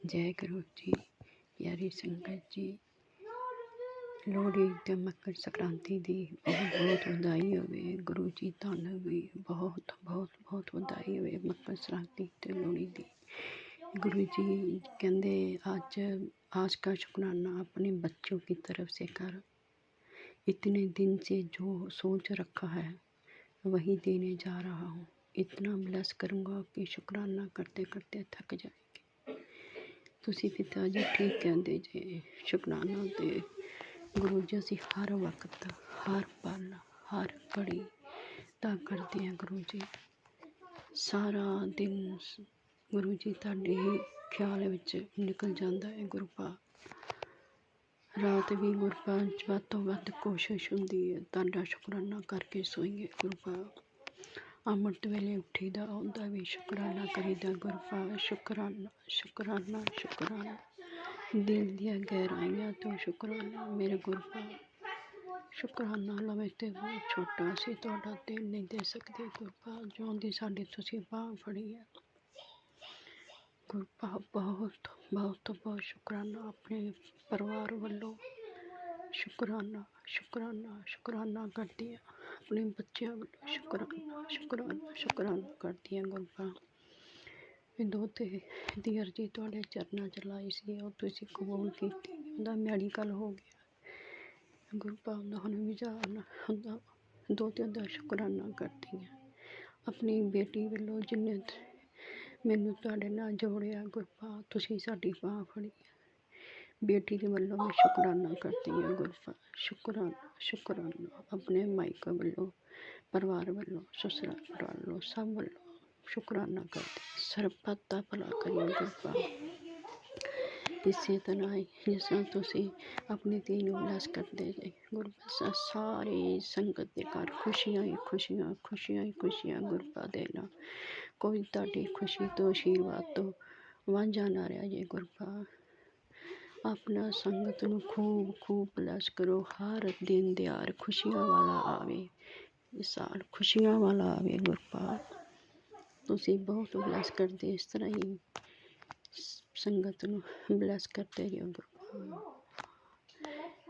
Speaker 10: जय गुरु जी प्यारी संगत जी। लोहड़ी ते मकर संक्रांति दी बहुत बहुत ਵਧਾਈ ਹੋਵੇ। गुरु जी ਤੁਹਾਨੂੰ भी बहुत बहुत बहुत ਵਧਾਈ ਹੋਵੇ मकर संक्रांति ते लोहड़ी दी। गुरु जी कहते आज का शुक्राना अपने बच्चों की तरफ से कर। इतने दिन से जो सोच रखा है वही देने जा रहा हूँ। इतना ब्लेस करूँगा कि शुक्राना करते करते थक जाएंगे। तुसी पिता जी ठीक कहते जे, शुक्राना ते गुरु जी असी हर वक्त हर पल हर घड़ी ता करते हैं। गुरु जी सारा दिन गुरु जी तुहाडे ख्याल विच निकल जाता है। गुरपा रात भी गुरपा ਵੱਧ ਤੋਂ ਵੱਧ कोशिश होंदी है तुहाडा शुक्राना करके सोईए। गुरपा अमृत वेले उठीदा उहदा भी शुक्राना करीदा। गुरपा शुक्राना शुक्राना शुक्राना दिल दिया गहराइयां तो शुक्राना मेरे गुरपा। शुक्राना लवे ते बहुत छोटा सी तुहाडा दिल नहीं दे सकते। गुरपा जों दी साडी तुसीं बांह फड़ी है। गुरपा बहुत बहुत बहुत शुक्राना अपने परिवार वालों। शुक्राना शुक्राना शुक्राना करती हैं अपने बच्चों वालों। शुक्राना शुक्राना शुक्राना करती हैं। गुरपा दोते दी अर्जी तुहाडे चरनां च लाई सी, और तुसीं कबूल कीती, उहदा मैडिकल हो गया। गुरपा हुण वीज़ा उहदा दोते दा शुक्राना करती हैं अपनी बेटी वालों जिन्हें मैनूं तुहाडे नाल जोड़िया। गुरपा तुसीं साडी बांह फड़ी बेटी के वालों मैं शुक्राना करती हूँ। गुरपा शुक्राना शुक्राना अपने मायके वालों परिवार वालों ससुराल वालों सब वालों शुक्राना करती। सरबत दा भला करियो गुरपा। इसे तरह ही जिस तरह तुसीं अपनी धी नूं ब्लेस करदे जे गुरपा सारी संगत दे घर खुशियां ही खुशियां खुशियां ही खुशियां गुरपा देना। कोई तुहाडी खुशी तो आशीर्वाद तो वांझा ना रह जे। गुरपा अपना संगत नूं खूब खूब ब्लेस करो। हर दिन दिहाड़ खुशियां वाला आवे, साल खुशियां वाला आवे। गुरपा तुसीं बहुत ब्लेस करदे, इस तरह ही संगत नूं ब्लेस करते रहो। गुरपा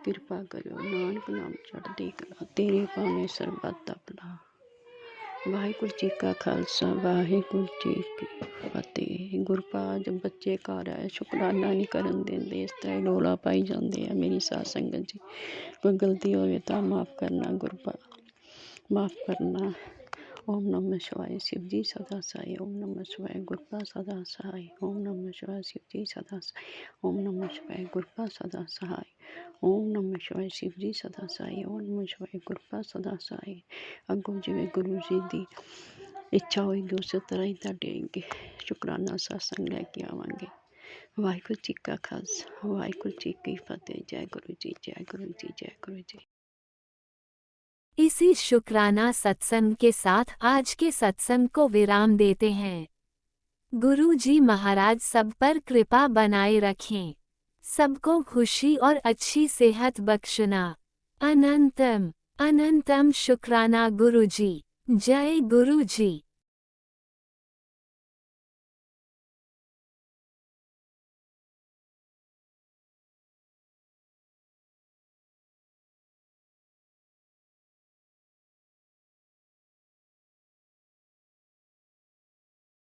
Speaker 10: किरपा करो नानक नाम चढ़दी कला तेरे पाने सरबत दा भला। वाहिगुरू जी का खालसा वाहिगुरू जी की फतेह। गुरपा जब बच्चे घर आए शुक्राना नहीं करन देंदे, इस तरह रौला पाई जाते हैं। मेरी साथ संगत जी कोई गलती होवे तो माफ़ करना। गुरपा माफ़ करना। ओम नमः शिवाय शिवजी सदा सहाय। ओम नमः शिवाय गुरपा सदा सहाय। ओम नमः शिवाय शिवजी सदा सहाय। ओम नमः शिवाय गुरपा सदा सहाय। ओम नमः शिवाय शिवजी सदा सहाय। ओम नमः शिवाय गुरपा सदा सहाय। अगों जिवें गुरु जी की इच्छा होएगी उस तरह ही तुहाडे अगे शुक्राना सत्संग लैके आवांगे। वाहिगुरू जी का खालसा वाहिगुरू जी की फतेह। जय गुरु जी जय गुरु जी जय गुरु जी।
Speaker 1: इसी शुक्राना सत्संग के साथ आज के सत्संग को विराम देते हैं। गुरु जी महाराज सब पर कृपा बनाए रखें, सबको खुशी और अच्छी सेहत बख्शना। अनंतम अनंतम शुक्राना गुरुजी। जय गुरुजी।